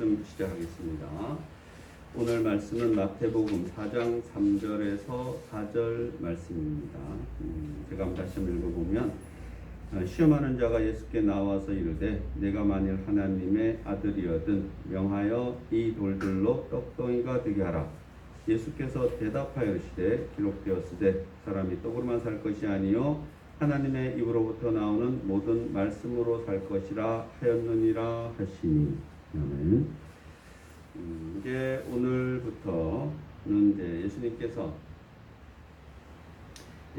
말씀 시작하겠습니다. 오늘 말씀은 마태복음 4장 3절에서 4절 말씀입니다. 제가 한번 다시 한번 읽어보면, 시험하는 자가 예수께 나와서 이르되 내가 만일 하나님의 아들이거든 명하여 이 돌들로 떡덩이가 되게 하라. 예수께서 대답하여 이르시되 기록되었으되 사람이 떡으로만 살 것이 아니요 하나님의 입으로부터 나오는 모든 말씀으로 살 것이라 하였느니라 하시니. 아멘. 이제 오늘부터는 이제 예수님께서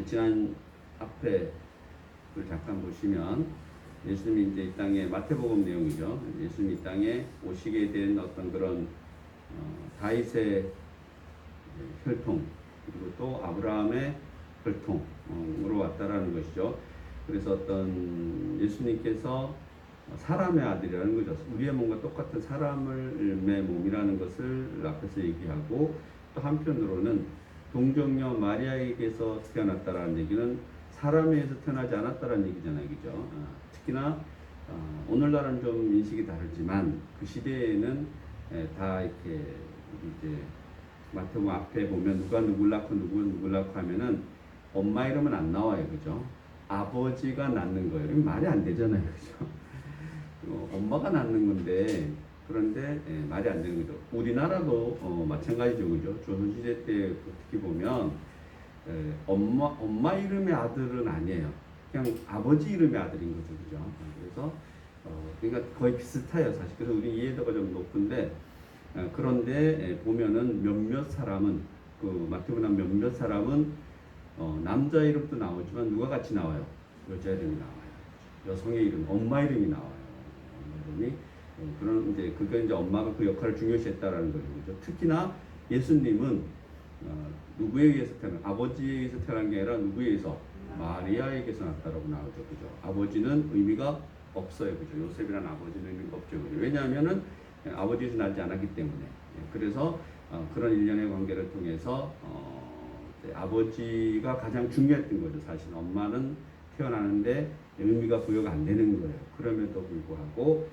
지난 앞에 잠깐 보시면 예수님이 이제 이 땅에 마태복음 내용이죠. 예수님이 이 땅에 오시게 된 어떤 그런 다윗의 혈통, 그리고 또 아브라함의 혈통으로 왔다라는 것이죠. 그래서 어떤 예수님께서 사람의 아들이라는 거죠. 우리의 몸과 똑같은 사람의 몸이라는 것을 앞에서 얘기하고, 또 한편으로는 동정녀 마리아에게서 태어났다라는 얘기는 사람에 의해서 태어나지 않았다라는 얘기잖아요. 그죠? 특히나 오늘날은 좀 인식이 다르지만 그 시대에는 다 이렇게 이제 마태복음 앞에 보면 누가 누굴 낳고 누굴 낳고 하면은 엄마 이름은 안 나와요. 그죠? 아버지가 낳는 거예요. 이건 말이 안 되잖아요. 그죠? 엄마가 낳는 건데, 그런데 말이 안 되는 거죠. 우리나라도 마찬가지죠. 그죠? 조선시대 때 특히 보면 엄마 이름의 아들은 아니에요. 그냥 아버지 이름의 아들인 거죠. 그죠? 그래서 그러니까 거의 비슷해요. 사실. 그래서 우리 이해도가 좀 높은데, 그런데 보면은 몇몇 사람은, 그 마태복음 몇몇 사람은 남자 이름도 나오지만 누가 같이 나와요? 여자 이름이 나와요. 여성의 이름, 엄마 이름이 나와요. 엄마 이름이. 그런 이제 그게 이제 엄마가 그 역할을 중요시했다라는 거죠. 그죠? 특히나 예수님은 누구에 의해서 아버지에 의해서 태어난 게 아니라 누구에 의해서? 마리아에게서 났다라고 나오죠. 그죠? 아버지는 의미가 없어요. 그죠? 요셉이라는 아버지는 의미가 없죠. 그죠? 왜냐하면은 아버지에서 나지 않았기 때문에. 그래서 그런 일련의 관계를 통해서 아버지가 가장 중요했던 거죠. 사실 엄마는 태어나는데 의미가 부여가 안 되는 거예요. 그럼에도 불구하고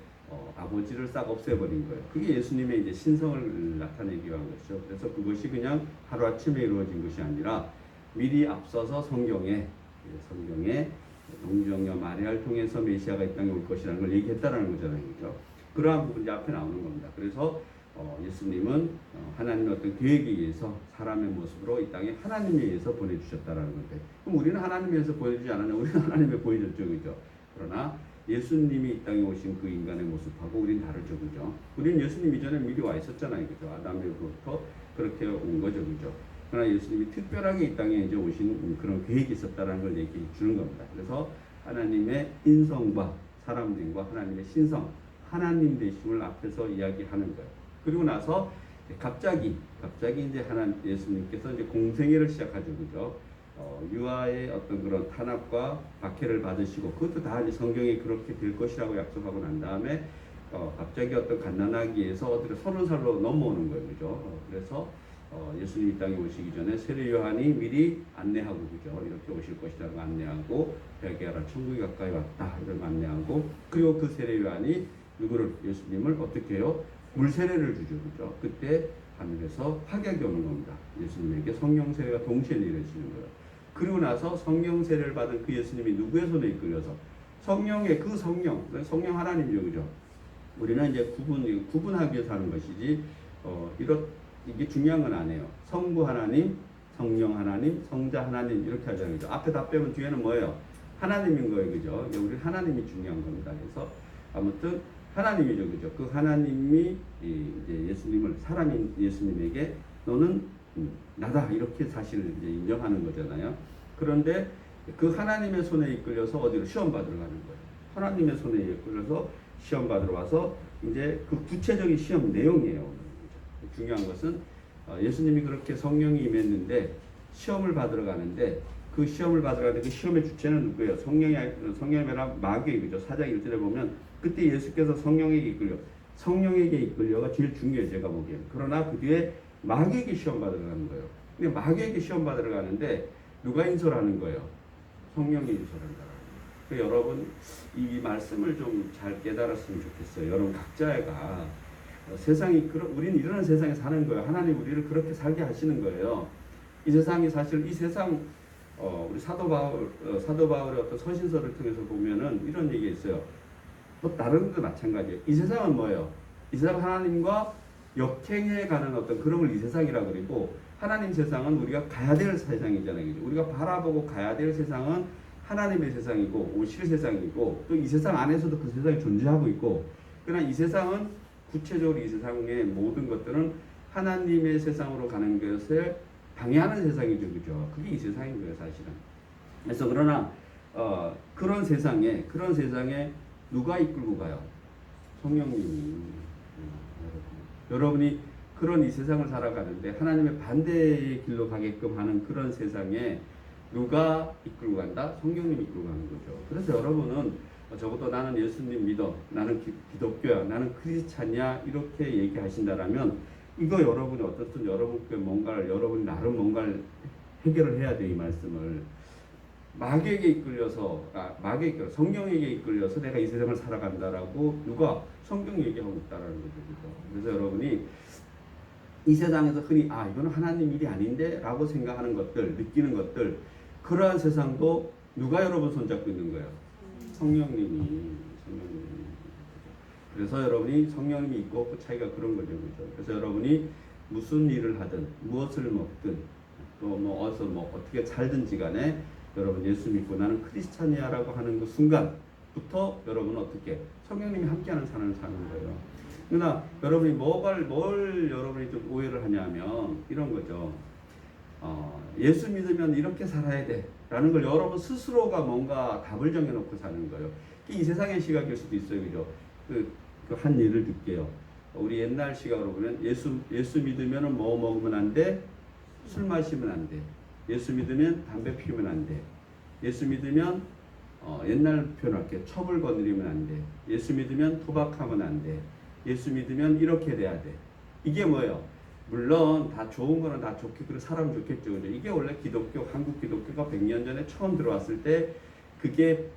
아버지를 싹 없애버린 거예요. 그게 예수님의 이제 신성을 나타내기 위한 것이죠. 그래서 그것이 그냥 하루아침에 이루어진 것이 아니라 미리 앞서서 성경에 동정녀 마리아를 통해서 메시아가 이 땅에 올 것이라는 걸 얘기했다라는 거잖아요. 그렇죠? 그러한 부분이 앞에 나오는 겁니다. 그래서 예수님은 하나님의 어떤 계획에 의해서 사람의 모습으로 이 땅에 하나님에 의해서 보내주셨다라는 건데, 그럼 우리는 하나님에 의해서 보내주지 않았냐? 우리는 하나님의 보여줬죠. 그죠? 그러나 예수님이 이 땅에 오신 그 인간의 모습하고 우리는 다르죠. 그죠? 우리는 예수님 이전에 미리 와 있었잖아요. 그죠? 아담으로부터 그렇게 온 거죠. 그죠? 그러나 예수님이 특별하게 이 땅에 이제 오신 그런 계획이 있었다라는 걸 얘기해 주는 겁니다. 그래서 하나님의 인성과 사람됨과 하나님의 신성, 하나님 되심을 앞에서 이야기하는 거예요. 그리고 나서 갑자기 이제 예수님께서 이제 공생애를 시작하죠. 그죠? 유아의 어떤 그런 탄압과 박해를 받으시고, 그것도 다 이제 성경에 그렇게 될 것이라고 약속하고 난 다음에 갑자기 어떤 갓난아기에서 어떻게 30살로 넘어오는 거예요. 그죠? 그래서 예수님이 이 땅에 오시기 전에 세례 요한이 미리 안내하고, 그죠? 이렇게 오실 것이라고 안내하고, 회개하라 천국이 가까이 왔다 이런 안내하고, 그리고 그 세례 요한이 누구를, 예수님을 어떻게 해요? 물 세례를 주죠. 그죠? 그때 하늘에서 확약이 오는 겁니다. 예수님에게 성령 세례가 동시에 내려지는 거예요. 그리고 나서 성령 세례를 받은 그 예수님이 누구의 손에 이끌려서 성령의 그 성령 하나님이죠. 그죠? 우리는 이제 구분하기 위해서 하는 것이지, 이게 중요한 건 아니에요. 성부 하나님, 성령 하나님, 성자 하나님 이렇게 하잖아요. 그죠? 앞에 다 빼면 뒤에는 뭐예요? 하나님인 거예요. 그죠? 우리 하나님이 중요한 겁니다. 그래서 아무튼 하나님이죠. 그죠? 그 하나님이 이제 예수님을, 사람인 예수님에게 너는 나다 이렇게 사실을 이제 인정하는 거잖아요. 그런데 그 하나님의 손에 이끌려서 어디로 시험 받으러 가는 거예요. 하나님의 손에 이끌려서 시험 받으러 와서 이제 그 구체적인 시험 내용이에요. 중요한 것은 예수님이 그렇게 성령이 임했는데 시험을 받으러 가는데, 그 시험을 받으러 가는데 그 시험의 주체는 누구예요? 성령이 아니라 마귀예요. 그죠? 4장 1절에 보면 그때 예수께서 성령에게 이끌려가 제일 중요해요. 제가 보기에는. 그러나 그 뒤에 마귀에게 시험 받으러 가는 거예요. 근데 마귀에게 시험 받으러 가는데 누가 인솔하는 거예요? 성령이 인솔한다. 여러분 이 말씀을 좀 잘 깨달았으면 좋겠어요. 여러분 각자가 세상이 우리는 이런 세상에 사는 거예요. 하나님 우리를 그렇게 살게 하시는 거예요. 이 세상이 사실 이 세상 우리 사도 바울의 어떤 서신서를 통해서 보면은 이런 얘기 있어요. 또 다른 것도 마찬가지예요. 이 세상은 뭐예요? 이 세상 하나님과 역행해 가는 어떤 그런 걸 이 세상이라 그리고 하나님 세상은 우리가 가야 될 세상이잖아요. 우리가 바라보고 가야 될 세상은 하나님의 세상이고 오실 세상이고 또 이 세상 안에서도 그 세상이 존재하고 있고 그러나 이 세상은 구체적으로 이 세상의 모든 것들은 하나님의 세상으로 가는 것을 방해하는 세상이죠. 그죠? 그게 이 세상인 거예요, 사실은. 그래서 그러나 그런 세상에 누가 이끌고 가요? 성령님이. 여러분이 그런 이 세상을 살아가는데 하나님의 반대의 길로 가게끔 하는 그런 세상에 누가 이끌고 간다? 성령님이 이끌고 가는 거죠. 그래서 여러분은 적어도 나는 예수님 믿어, 나는 기독교야, 나는 크리스찬이야 이렇게 얘기하신다라면 이거 여러분이 어떻든 여러분이 나름 뭔가를 해결을 해야 돼. 이 말씀을 마귀에게 이끌려서 성경에게 이끌려서 내가 이 세상을 살아간다라고 누가 성경 얘기하고 있다라는 거죠. 그래서 여러분이 이 세상에서 흔히 이거는 하나님 일이 아닌데라고 생각하는 것들, 느끼는 것들, 그러한 세상도 누가 여러분 손잡고 있는 거예요? 성령님이. 그래서 여러분이 성령님이 있고 없고 차이가 그런 거죠. 그렇죠? 그래서 여러분이 무슨 일을 하든 무엇을 먹든 또 어떻게 살든지 간에 여러분 예수 믿고 나는 크리스찬이야라고 하는 그 순간부터 여러분은 어떻게 성령님이 함께하는 삶을 사는 거예요. 그러나 여러분이 뭘 여러분이 좀 오해를 하냐면 이런 거죠. 예수 믿으면 이렇게 살아야 돼 라는 걸 여러분 스스로가 뭔가 답을 정해놓고 사는 거예요. 이 세상의 시각일 수도 있어요. 그죠? 한 예를 들게요. 우리 옛날 시각으로 보면 예수 믿으면 뭐 먹으면 안 돼? 술 마시면 안 돼. 예수 믿으면 담배 피우면 안 돼. 예수 믿으면 옛날 표현할게 첩을 거느리면 안 돼. 예수 믿으면 도박하면 안 돼. 예수 믿으면 이렇게 돼야 돼. 이게 뭐예요? 물론 다 좋은 거는 다 좋게 그리고 사람 좋겠죠. 그죠? 이게 원래 한국 기독교가 100년 전에 처음 들어왔을 때 그게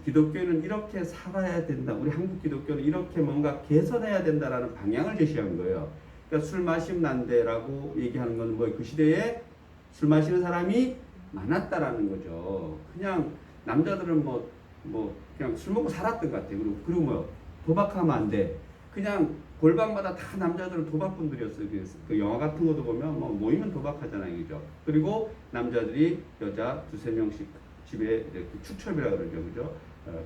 기독교는 이렇게 살아야 된다. 우리 한국 기독교는 이렇게 뭔가 개선해야 된다라는 방향을 제시한 거예요. 그러니까 술 마시면 안 돼라고 얘기하는 건 뭐예요? 그 시대에 술 마시는 사람이 많았다라는 거죠. 그냥 남자들은 그냥 술 먹고 살았던 것 같아요. 그리고 뭐요? 도박하면 안 돼. 그냥 골방마다 다 남자들은 도박꾼들이었어요. 그 영화 같은 것도 보면 모이면 도박하잖아요. 그죠? 그리고 남자들이 여자 두세 명씩 집에 이렇게 축첩이라 그러죠. 그죠?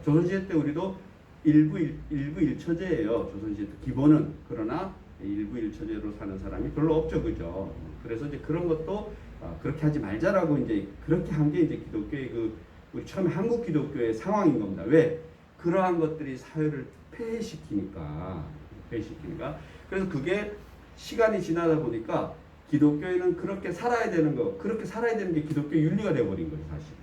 조선시대 때 우리도 일부 일처제예요. 조선시대 때 기본은. 그러나 일부 일처제로 사는 사람이 별로 없죠. 그죠? 그래서 이제 그런 것도 그렇게 하지 말자라고 이제 그렇게 한 게 이제 기독교의 우리 처음에 한국 기독교의 상황인 겁니다. 왜? 그러한 것들이 사회를 폐해시키니까. 그래서 그게 시간이 지나다 보니까 기독교에는 그렇게 살아야 되는 게 기독교 윤리가 되어버린 거죠, 사실.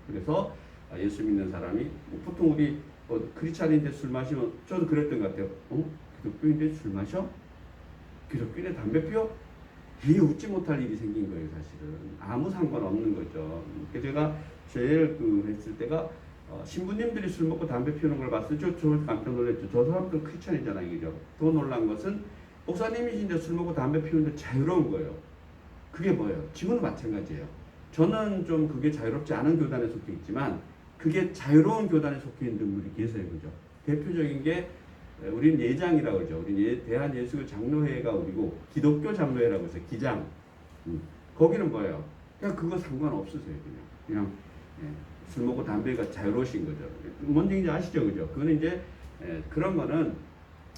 그래서 예수 믿는 사람이 보통 우리 크리스찬인데 술 마시면 저도 그랬던 것 같아요. 기독교인데 술 마셔? 기독교인데 담배 피워? 이게 웃지 못할 일이 생긴 거예요, 사실은. 아무 상관없는 거죠. 그래서 제가 제일 했을 때가 신부님들이 술 먹고 담배 피우는 걸 봤을 때 저 깜짝 놀랐죠. 저 사람들 크리스찬이잖아요, 그죠? 더 놀란 것은 목사님이신데 술 먹고 담배 피우는데 자유로운 거예요. 그게 뭐예요? 지금은 마찬가지예요. 저는 좀 그게 자유롭지 않은 교단에 속해 있지만 그게 자유로운 교단에 속해 있는 분들이 계세요, 그죠? 대표적인 게 우리는 예장이라고 그러죠. 우리 대한예수교 장로회가 어디고 기독교 장로회라고 해서 기장. 거기는 뭐예요? 그냥 그거 상관없으세요, 그냥 술 먹고 담배가 자유로우신 거죠. 뭔 얘기인지 아시죠, 그죠? 그거는 이제 그런 거는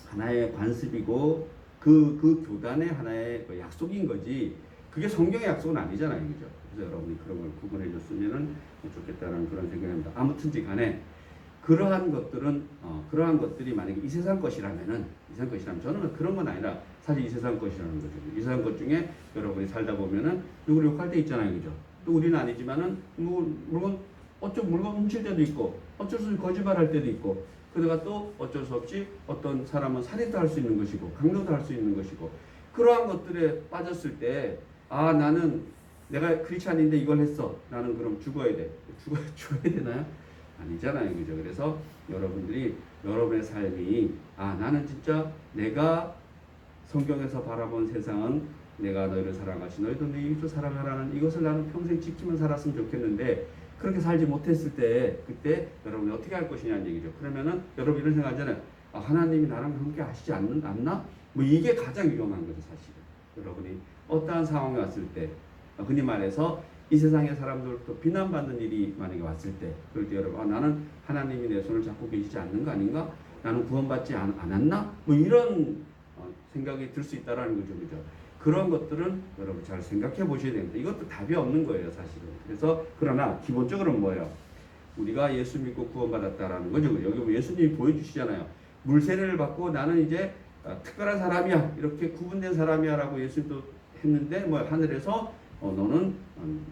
하나의 관습이고 그 교단의 하나의 약속인 거지. 그게 성경의 약속은 아니잖아요, 그죠? 그래서 여러분이 그런 걸 구분해 줬으면 좋겠다는 그런 생각입니다. 아무튼지 간에 그러한 것들이 만약에 이 세상 것이라면 저는 그런 건 아니라 사실 이 세상 것이라는 거죠. 이 세상 것 중에 여러분이 살다 보면은 누구를 욕할 때 있잖아요, 그죠? 또 우리는 아니지만은 물론 물건 훔칠 때도 있고 어쩔 수 없이 거짓말할 때도 있고 그러다가 또 어쩔 수 없이 어떤 사람은 살인도 할 수 있는 것이고 강도도 할 수 있는 것이고 그러한 것들에 빠졌을 때 나는 내가 크리스찬인데 이걸 했어. 나는 그럼 죽어야 돼. 죽어야 되나요? 아니잖아요. 그죠? 그래서 여러분들이 여러분의 삶이 나는 진짜 내가 성경에서 바라본 세상은 내가 너희를 사랑하시 너희도 내 이웃을 사랑하라는 이것을 나는 평생 지키며 살았으면 좋겠는데 그렇게 살지 못했을 때 그때 여러분이 어떻게 할 것이냐는 얘기죠. 그러면은 여러분 이런 생각하잖아요. 하나님이 나랑 함께 하시지 않나? 뭐 이게 가장 위험한 거죠 사실은. 여러분이 어떠한 상황이 왔을 때 흔히 말해서 이 세상의 사람들부터 비난받는 일이 만약에 왔을 때 그럴 때 여러분 나는 하나님이 내 손을 잡고 계시지 않는 거 아닌가? 나는 구원받지 않았나? 뭐 이런 생각이 들 수 있다라는 거죠. 그죠? 그런 것들은 여러분 잘 생각해 보셔야 됩니다. 이것도 답이 없는 거예요 사실은. 그래서 그러나 기본적으로는 뭐예요? 우리가 예수 믿고 구원받았다라는 거죠. 여기 뭐 예수님이 보여주시잖아요. 물세례를 받고 나는 이제 특별한 사람이야 이렇게 구분된 사람이야라고 예수님도 했는데 뭐 하늘에서 너는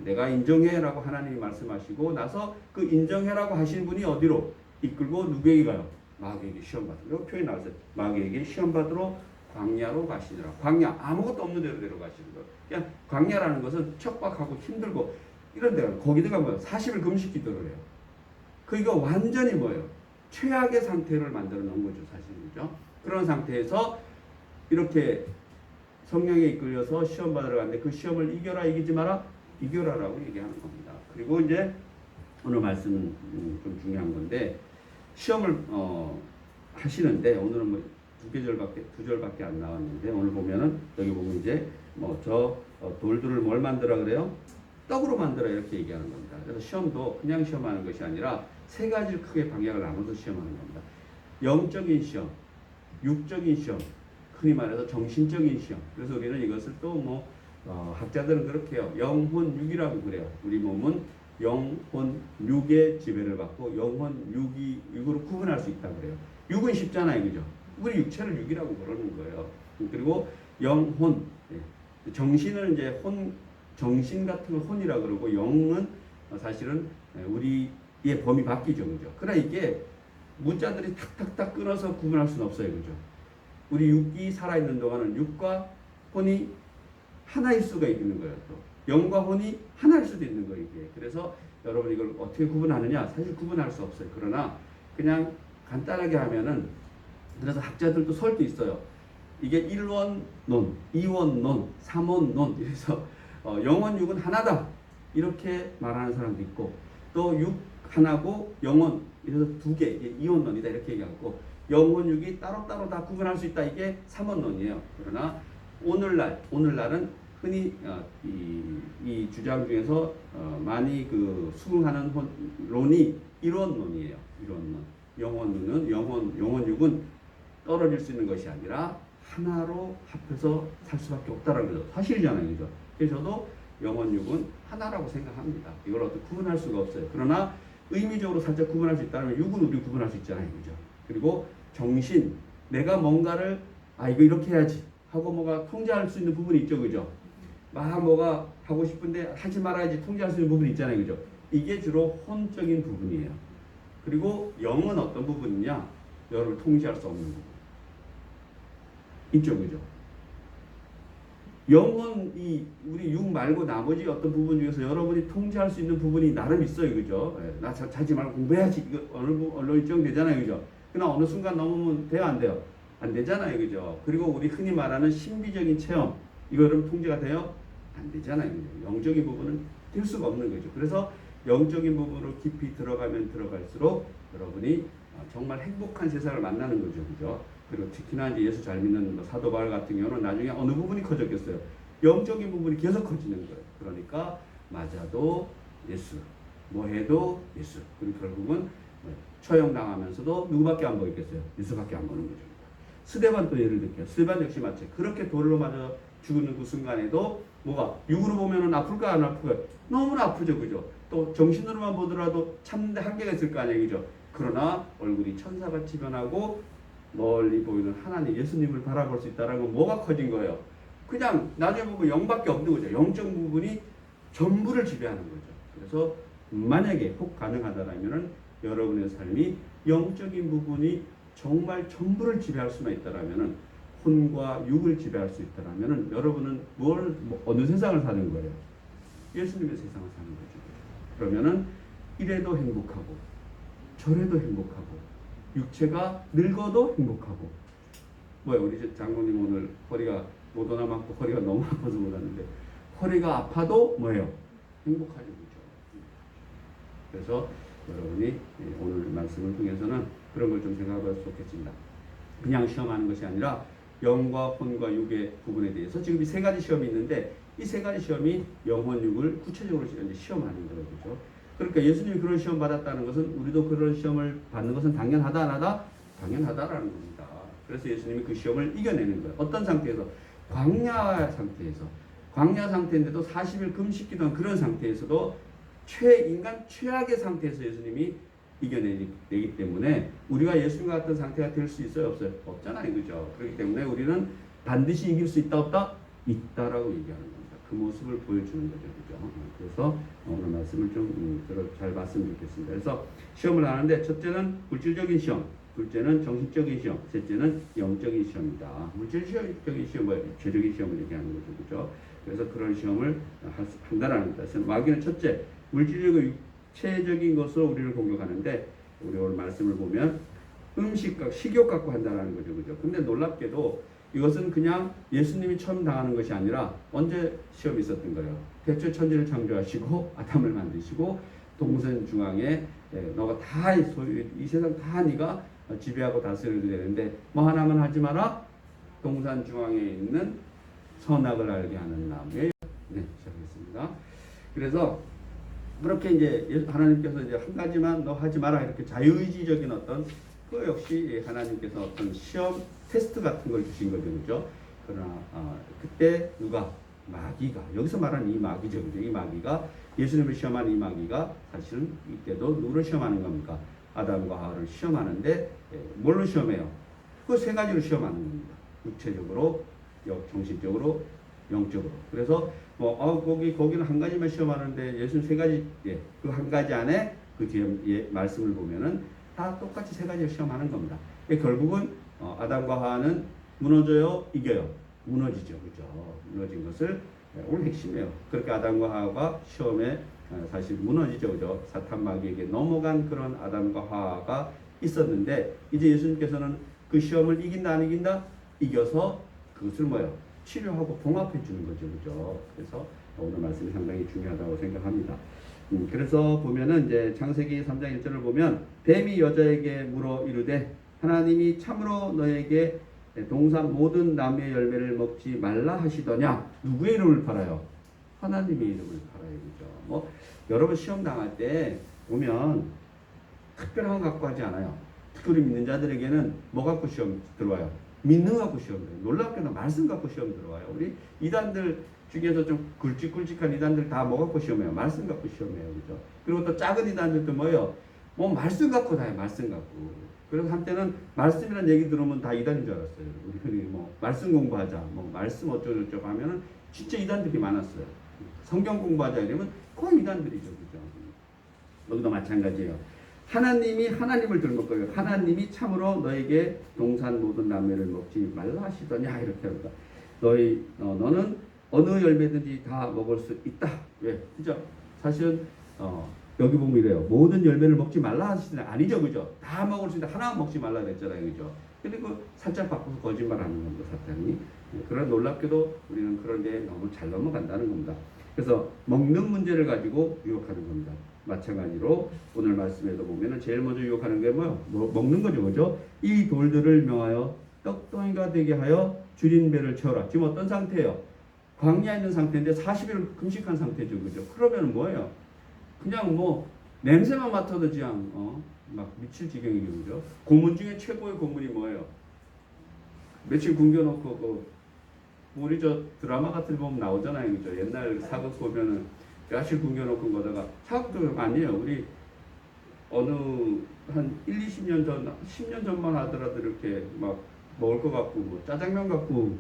내가 인정해라고 하나님이 말씀하시고 나서 그 인정해라고 하신 분이 어디로 이끌고 누구에게 가요? 마귀에게 시험 받으러. 이렇게 표현이 나왔어요. 마귀에게 시험 받으러 광야로 가시니라. 광야 아무것도 없는 데로 데려가시는 거예요. 그냥 광야라는 것은 척박하고 힘들고 이런 데가 거기다가 뭐예요? 40일 금식기도를 해요. 그러니까 완전히 뭐예요? 최악의 상태를 만들어 놓은 거죠 사실이죠. 그런 상태에서 이렇게 성령에 이끌려서 시험 받으러 갔는데 그 시험을 이겨라 이기지 마라 이겨라라고 얘기하는 겁니다. 그리고 이제 오늘 말씀은 좀 중요한 건데 시험을 하시는데 오늘은 뭐 두 절밖에 안 나왔는데 오늘 보면은 여기 보면 이제 돌들을 뭘 만들어 그래요? 떡으로 만들어 이렇게 얘기하는 겁니다. 그래서 시험도 그냥 시험하는 것이 아니라 세 가지를 크게 방향을 나눠서 시험하는 겁니다. 영적인 시험, 육적인 시험, 흔히 말해서 정신적인 시험. 그래서 우리는 이것을 또 학자들은 그렇게 해요. 영혼 육이라고 그래요. 우리 몸은 영혼 육의 지배를 받고 영혼 육으로 구분할 수 있다 그래요. 육은 쉽잖아요, 그죠? 우리 육체를 육이라고 그러는 거예요. 그리고 영혼, 정신은 이제 정신 같은 걸 혼이라 그러고 영은 사실은 우리의 범위 바뀌죠, 그죠? 그러나 이게 문자들이 탁탁탁 끊어서 구분할 수는 없어요, 그죠? 우리 육이 살아있는 동안은 육과 혼이 하나일 수가 있는 거예요. 또 영과 혼이 하나일 수도 있는 거예요, 이게. 그래서 여러분 이걸 어떻게 구분하느냐? 사실 구분할 수 없어요. 그러나 그냥 간단하게 하면은 그래서 학자들도 설도 있어요. 이게 1원론, 2원론, 3원론 이래서 영원 육은 하나다 이렇게 말하는 사람도 있고 또 육 하나고 영원 이래서 두 개, 이원론이다 이렇게 얘기하고 영혼 육이 따로따로 다 구분할 수 있다 이게 3원론이에요. 그러나 오늘날은 흔히 이 주장 중에서 많이 수긍하는 론이 1원론이에요. 1원론. 영혼 육은 떨어질 수 있는 것이 아니라 하나로 합해서 살 수밖에 없다라는 거죠. 사실이잖아요, 그죠? 그래서 저도 영혼 육은 하나라고 생각합니다. 이걸 어떻게 구분할 수가 없어요. 그러나 의미적으로 살짝 구분할 수 있다면 육은 우리 구분할 수 있잖아요, 그죠? 그리고 정신, 내가 뭔가를 이거 이렇게 해야지 하고 뭐가 통제할 수 있는 부분이 있죠, 그죠? 막 뭐가 하고 싶은데 하지 말아야지 통제할 수 있는 부분이 있잖아요, 그죠? 이게 주로 혼적인 부분이에요. 그리고 영은 어떤 부분이냐? 여러분을 통제할 수 없는 부분. 있죠, 그죠? 영혼이 우리 육 말고 나머지 어떤 부분 중에서 여러분이 통제할 수 있는 부분이 나름 있어요, 그죠? 나 자지 말고 공부해야지 이거 어느 일정 되잖아요, 그죠? 그러나 어느 순간 넘으면 돼요, 안 돼요? 안 되잖아요, 그죠? 그리고 우리 흔히 말하는 신비적인 체험 이거는 통제가 돼요? 안 되잖아요, 그죠? 영적인 부분은 될 수가 없는 거죠. 그래서 영적인 부분으로 깊이 들어가면 들어갈수록 여러분이 정말 행복한 세상을 만나는 거죠, 그죠? 그리고 특히나 이제 예수 잘 믿는 사도 바울 같은 경우는 나중에 어느 부분이 커졌겠어요? 영적인 부분이 계속 커지는 거예요. 그러니까 맞아도 예수, 뭐 해도 예수. 그리고 결국은 처형당하면서도 누구밖에 안 보이겠어요? 예수밖에 안 보는 거죠. 스데반 또 예를 들게요. 스데반 역시 마치 그렇게 돌로 맞아 죽는 그 순간에도 뭐가 육으로 보면은 아플까 안 아플까? 너무나 아프죠, 그죠? 또 정신으로만 보더라도 참는데 한계가 있을 거 아니에요, 그죠? 그러나 얼굴이 천사같이 변하고 멀리 보이는 하나님 예수님을 바라볼 수 있다는 건 뭐가 커진 거예요? 그냥 나중에 보면 영밖에 없는 거죠. 영적 부분이 전부를 지배하는 거죠. 그래서 만약에 혹 가능하다라면은 여러분의 삶이 영적인 부분이 정말 전부를 지배할 수만 있다라면은 혼과 육을 지배할 수 있다라면은 여러분은 어느 세상을 사는 거예요? 예수님의 세상을 사는 거죠. 그러면은 이래도 행복하고 저래도 행복하고 육체가 늙어도 행복하고 뭐야, 우리 장모님 오늘 허리가 못 오나 맞고 허리가 너무 아파서 못 왔는데, 허리가 아파도 뭐예요? 행복하죠, 그죠? 그래서 여러분이 오늘 말씀을 통해서는 그런 걸 좀 생각해 좋겠습니다. 그냥 시험하는 것이 아니라 영과 혼과 육의 부분에 대해서 지금 이 세 가지 시험이 있는데, 이 세 가지 시험이 영혼 육을 구체적으로 이제 시험하는 거예요, 그죠? 그러니까 예수님이 그런 시험 받았다는 것은 우리도 그런 시험을 받는 것은 당연하다, 안 하다? 당연하다라는 겁니다. 그래서 예수님이 그 시험을 이겨내는 거예요. 어떤 상태에서? 광야 상태에서. 광야 상태인데도 40일 금식 기도한 그런 상태에서도 인간 최악의 상태에서 예수님이 이겨내기 때문에 우리가 예수님과 같은 상태가 될 수 있어요, 없어요? 없잖아요, 그죠? 그렇기 때문에 우리는 반드시 이길 수 있다, 없다? 있다라고 얘기하는 겁니다. 그 모습을 보여주는 거죠, 그죠? 그래서 오늘 말씀을 좀 잘 봤으면 좋겠습니다. 그래서 시험을 하는데 첫째는 물질적인 시험, 둘째는 정신적인 시험, 셋째는 영적인 시험이다. 물질적인 시험, 죄적인 시험을 얘기하는 거죠, 그죠? 그래서 그런 시험을 한다라는 겁니다. 마귀는 첫째, 물질적이고 육체적인 것으로 우리를 공격하는데, 우리 오늘 말씀을 보면 음식과 식욕 갖고 한다라는 거죠, 그죠? 근데 놀랍게도 이것은 그냥 예수님이 처음 당하는 것이 아니라 언제 시험이 있었던 거예요? 태초에 천지를 창조하시고 아담을 만드시고 동산 중앙에 너가 다 소유 이 세상 다 네가 지배하고 다스려야 되는데 뭐 하나만 하지 마라. 동산 중앙에 있는 선악을 알게 하는 나무에 시작했습니다. 그래서 그렇게 이제 하나님께서 이제 한 가지만 너 하지 마라 이렇게 자유의지적인 어떤 그 역시 하나님께서 어떤 시험 테스트 같은 걸 주신 거죠, 그죠? 그러나 그때 누가 마귀가 여기서 말하는 이 마귀죠, 그죠? 이 마귀가 예수님을 시험하는 이 마귀가 사실은 이때도 누구를 시험하는 겁니까? 아담과 하와를 시험하는데 뭘로 시험해요? 그 세 가지로 시험하는 겁니다. 육체적으로, 정신적으로, 영적으로. 그래서 거기는 한 가지만 시험하는데 예수님 세 가지, 그 한 가지 안에 그 뒤에 말씀을 보면은 다 똑같이 세 가지를 시험하는 겁니다. 결국은 아담과 하와는 무너져요, 이겨요? 무너지죠, 그죠? 무너진 것을 오늘 핵심이에요. 그렇게 아담과 하와가 시험에 사실 무너지죠, 그죠? 사탄 마귀에게 넘어간 그런 아담과 하와가 있었는데 이제 예수님께서는 그 시험을 이긴다, 안 이긴다? 이겨서 그것을 뭐예요? 치료하고 봉합해 주는 거죠, 그죠? 그래서 오늘 말씀이 상당히 중요하다고 생각합니다. 그래서 보면은 이제 창세기 3장 1절을 보면 뱀이 여자에게 물어 이르되 하나님이 참으로 너에게 동산 모든 나무의 열매를 먹지 말라 하시더냐? 누구의 이름을 팔아요? 하나님의 이름을 팔아요, 그죠? 여러분 시험 당할 때 보면 특별한 거 갖고 하지 않아요. 특별히 믿는 자들에게는 뭐 갖고 시험 들어와요? 믿는 거 갖고 시험 들어와요. 놀랍게도 말씀 갖고 시험 들어와요. 우리 이단들 중에서 좀 굵직굵직한 이단들 다 뭐 갖고 시험해요? 말씀 갖고 시험해요, 그죠? 그리고 또 작은 이단들도 뭐예요? 말씀 갖고 다요, 말씀 갖고. 그래서 한때는 말씀이라는 얘기 들으면 다 이단인 줄 알았어요. 우리 말씀 공부하자, 말씀 어쩌고저쩌고 하면은 진짜 이단들이 많았어요. 성경 공부하자 이러면 거의 이단들이죠, 그죠? 여기도 마찬가지예요. 하나님이 하나님을 들먹거려요. 하나님이 참으로 너에게 동산 모든 나무를 먹지 말라 하시더냐 이렇게 합니다. 너는 어느 열매든지 다 먹을 수 있다. 왜? 그죠? 사실은 여기 보면 이래요. 모든 열매를 먹지 말라 하시더냐 아니죠, 그죠? 다 먹을 수 있다. 하나만 먹지 말라 그랬잖아요, 그죠? 그리고 살짝 바꿔서 거짓말하는 겁니다, 사탄이. 그런 놀랍게도 우리는 그런 데 너무 잘 넘어간다는 겁니다. 그래서 먹는 문제를 가지고 유혹하는 겁니다. 마찬가지로 오늘 말씀에도 보면은 제일 먼저 유혹하는 게 뭐요? 먹는 거죠, 그죠? 이 돌들을 명하여 떡덩이가 되게 하여 줄인 배를 채워라. 지금 어떤 상태예요? 광야에 있는 상태인데 40일을 금식한 상태죠, 그죠? 그러면 뭐예요? 그냥 냄새만 맡아도 그냥 막 미칠 지경이죠, 그죠? 고문 중에 최고의 고문이 뭐예요? 며칠 굶겨놓고 우리 저 드라마 같은 거 보면 나오잖아요, 그죠? 옛날 사극 보면은 며칠 굶겨놓고 거다가 사극도 아니에요. 우리 어느 한 1-20년 전, 10년 전만 하더라도 이렇게 막 먹을 거 갖고 짜장면 갖고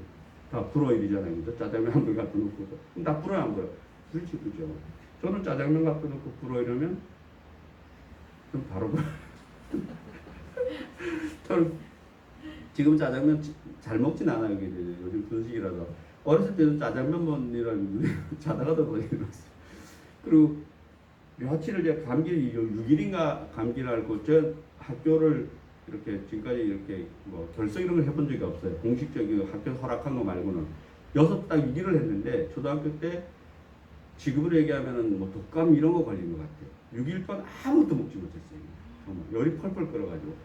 다 불어일이잖아요, 그죠? 짜장면 한 걸 갖고 놓고 그럼 다 불어요, 안 불어요? 그렇지, 그죠? 저는 짜장면 갖고 놓고 불어 이러면 좀 바로 저는 지금 짜장면 잘 먹진 않아요. 요즘 분식이라서. 어렸을 때도 짜장면 먹느라고 자다가도 많이 일어났어요. 그리고 며칠을 제가 감기 6일인가 감기를 앓고 저 학교를 이렇게 지금까지 이렇게 뭐 결석 이런 걸 해본 적이 없어요. 공식적인 학교 허락한 거 말고는 6달 6일을 했는데 초등학교 때 지금으로 얘기하면은 뭐 독감 이런 거 걸린 것 같아요. 6일 동안 아무것도 먹지 못했어요. 정말 열이 펄펄 끓어가지고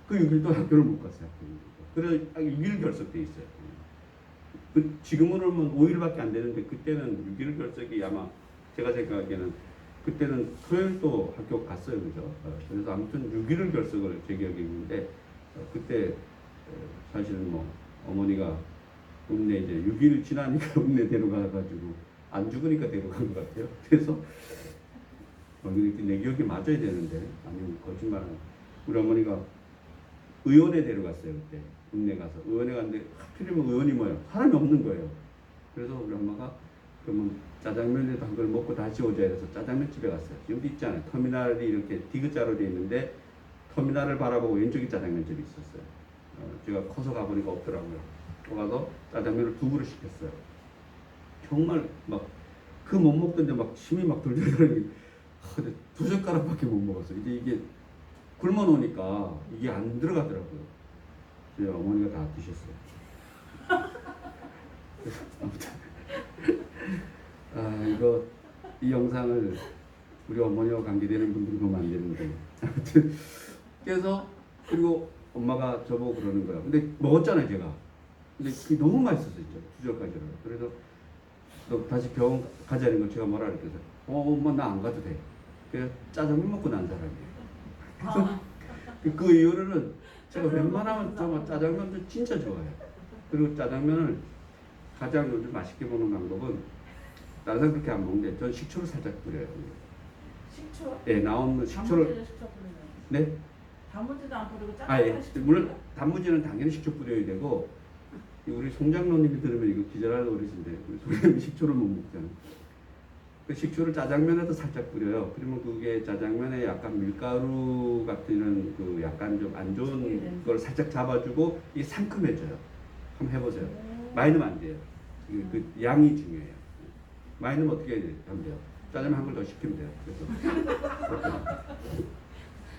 그 6일 동안 학교를 못 갔어요. 그래서 6일 결석돼 있어요. 지금으로는 5일밖에 안 되는데 그때는 6일 결석이 아마 제가 생각하기에는 그때는 토요일도 학교 갔어요, 그죠? 그래서 아무튼 6일을 결석을 제 기억에 있는데 그때 사실은 뭐 어머니가 읍내 이제 6일 지나니까 읍내 데려가가지고 안 죽으니까 데려간 것 같아요. 그래서 이렇게 내 기억이 맞아야 되는데 아니면 거짓말하는 우리 어머니가 의원에 데려갔어요 그때 읍내 가서 의원에 갔는데 하필이면 의원이 뭐예요? 사람이 없는 거예요. 그래서 우리 엄마가 그러면 짜장면에도 한 걸 먹고 다시 오자 해서 짜장면 집에 갔어요. 여기 있잖아요. 터미널이 이렇게 디귿자로 되어 있는데 터미널을 바라보고 왼쪽에 짜장면 집이 있었어요. 제가 커서 가보니까 없더라고요. 가서 짜장면을 2그릇 시켰어요. 정말 막 그 못 먹던데 막 침이 막 돌더라고요. 2젓가락밖에 못 먹었어요. 이제 이게 굶어 놓으니까 이게 안 들어가더라고요. 저희 어머니가 다 드셨어요. 아무튼 이거 이 영상을 우리 어머니와 관계되는 분들이 보면 안 되는데 아무튼 그래서 그리고 엄마가 저보고 그러는 거야. 근데 먹었잖아요 제가. 근데 그게 너무 맛있었어요. 2젓가락을. 그래서 너 다시 병원 가자는 걸 제가 뭐라 그랬어요. 엄마 나 안 가도 돼. 그래서 짜장면 먹고 난 사람이에요. 그래서 그 이후로는 제가 웬만하면 정말 짜장면도 진짜 좋아해요. 그리고 짜장면을 가장 요즘 맛있게 먹는 방법은 다른 사람 그렇게 안 먹는데 전 식초를 살짝 뿌려요. 식초? 네, 나온 식초를 식초 뿌리는. 네? 단무지도 안 뿌리고 예. 짜장면 식초. 물론 단무지는 당연히 식초 뿌려야 되고 우리 송장로님이 들으면 이거 기절할 노릇인데 우리 송장님이 식초를 못 먹잖아요. 그 식초를 짜장면에도 살짝 뿌려요. 그러면 그게 짜장면에 약간 밀가루 같은 그 약간 좀 안 좋은 걸 살짝 잡아주고 이게 상큼해져요. 한번 해보세요. 많이 넣으면 안 돼요. 그 양이 중요해요. 많이 넣으면 어떻게 하면 돼요? 짜장면 한 걸 더 시키면 돼요.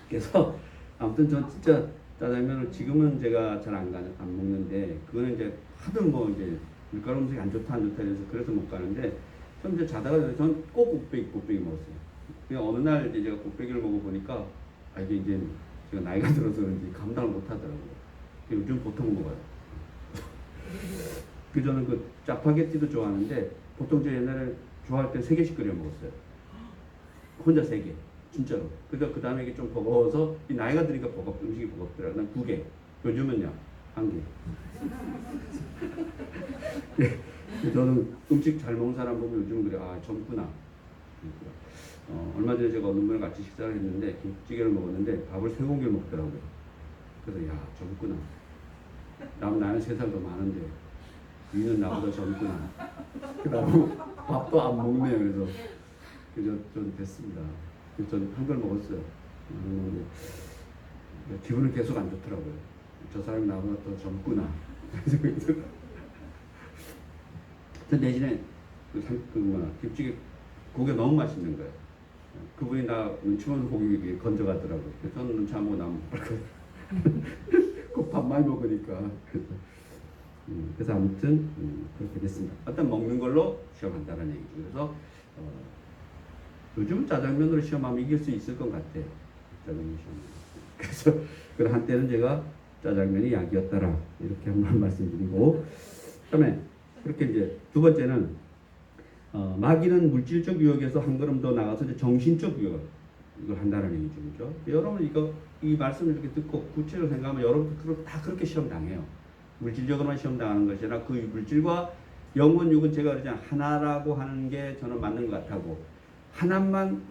그래서 아무튼 전 진짜 짜장면을 지금은 제가 잘 안 먹는데 그거는 이제 하도 뭐 이제 밀가루 음식이 안 좋다 해서 그래서 못 가는데 전 이제 자다가 전 꼭 곱빼기 먹었어요. 그냥 어느 날 이제 제가 곱빼기를 먹어보니까 이게 이제 제가 나이가 들어서 그런지 감당을 못 하더라고요. 요즘 보통 먹어요. 그 저는 그 짜파게티도 좋아하는데 보통 제 옛날에 좋아할 때 3개씩 끓여 먹었어요. 혼자 3개. 진짜로. 그러니까 그 다음에 이게 좀 버거워서 이 나이가 드니까 음식이 버겁더라고요. 난 2개. 요즘은요 1개. 저는 음식 잘 먹는 사람 보면 요즘 그래 젊구나. 얼마 전에 제가 어느 분이랑 같이 식사를 했는데 김치찌개를 먹었는데 밥을 3공기를 먹더라고요. 그래서 야 젊구나. 나는 3살 더 많은데 위는 나보다 젊구나. 그다음 밥도 안 먹네요. 그래서 좀 됐습니다. 전 한 걸 먹었어요. 기분은 계속 안 좋더라고요. 저 사람이 나보다 더 젊구나. 저 대신에 김치찌개 고기가 너무 맛있는 거예요. 그분이 나 눈치 보면서 고기 건져가더라고요. 저는 눈치 안 보고 나면 꼭 밥 많이 먹으니까. 그래서 아무튼 그렇게 됐습니다. 일단 먹는 걸로 시험한다는 얘기죠. 그래서 요즘 짜장면으로 시험하면 이길 수 있을 것 같아요. 짜장면 시험. 그래서 그 한때는 제가 짜장면이 약이었더라 이렇게 한번 말씀드리고, 그다음에 그렇게 이제 두 번째는 마귀는 물질적 유혹에서 한 걸음 더 나가서 이제 정신적 유혹 이걸 한다는 얘기죠, 그렇죠? 여러분 이 말씀을 이렇게 듣고 구체적으로 생각하면 여러분들 다 그렇게 시험 당해요. 물질적으로만 시험 당하는 것이 아니라 그 물질과 영혼 육은 제가 그러잖아요. 하나라고 하는 게 저는 맞는 것 같고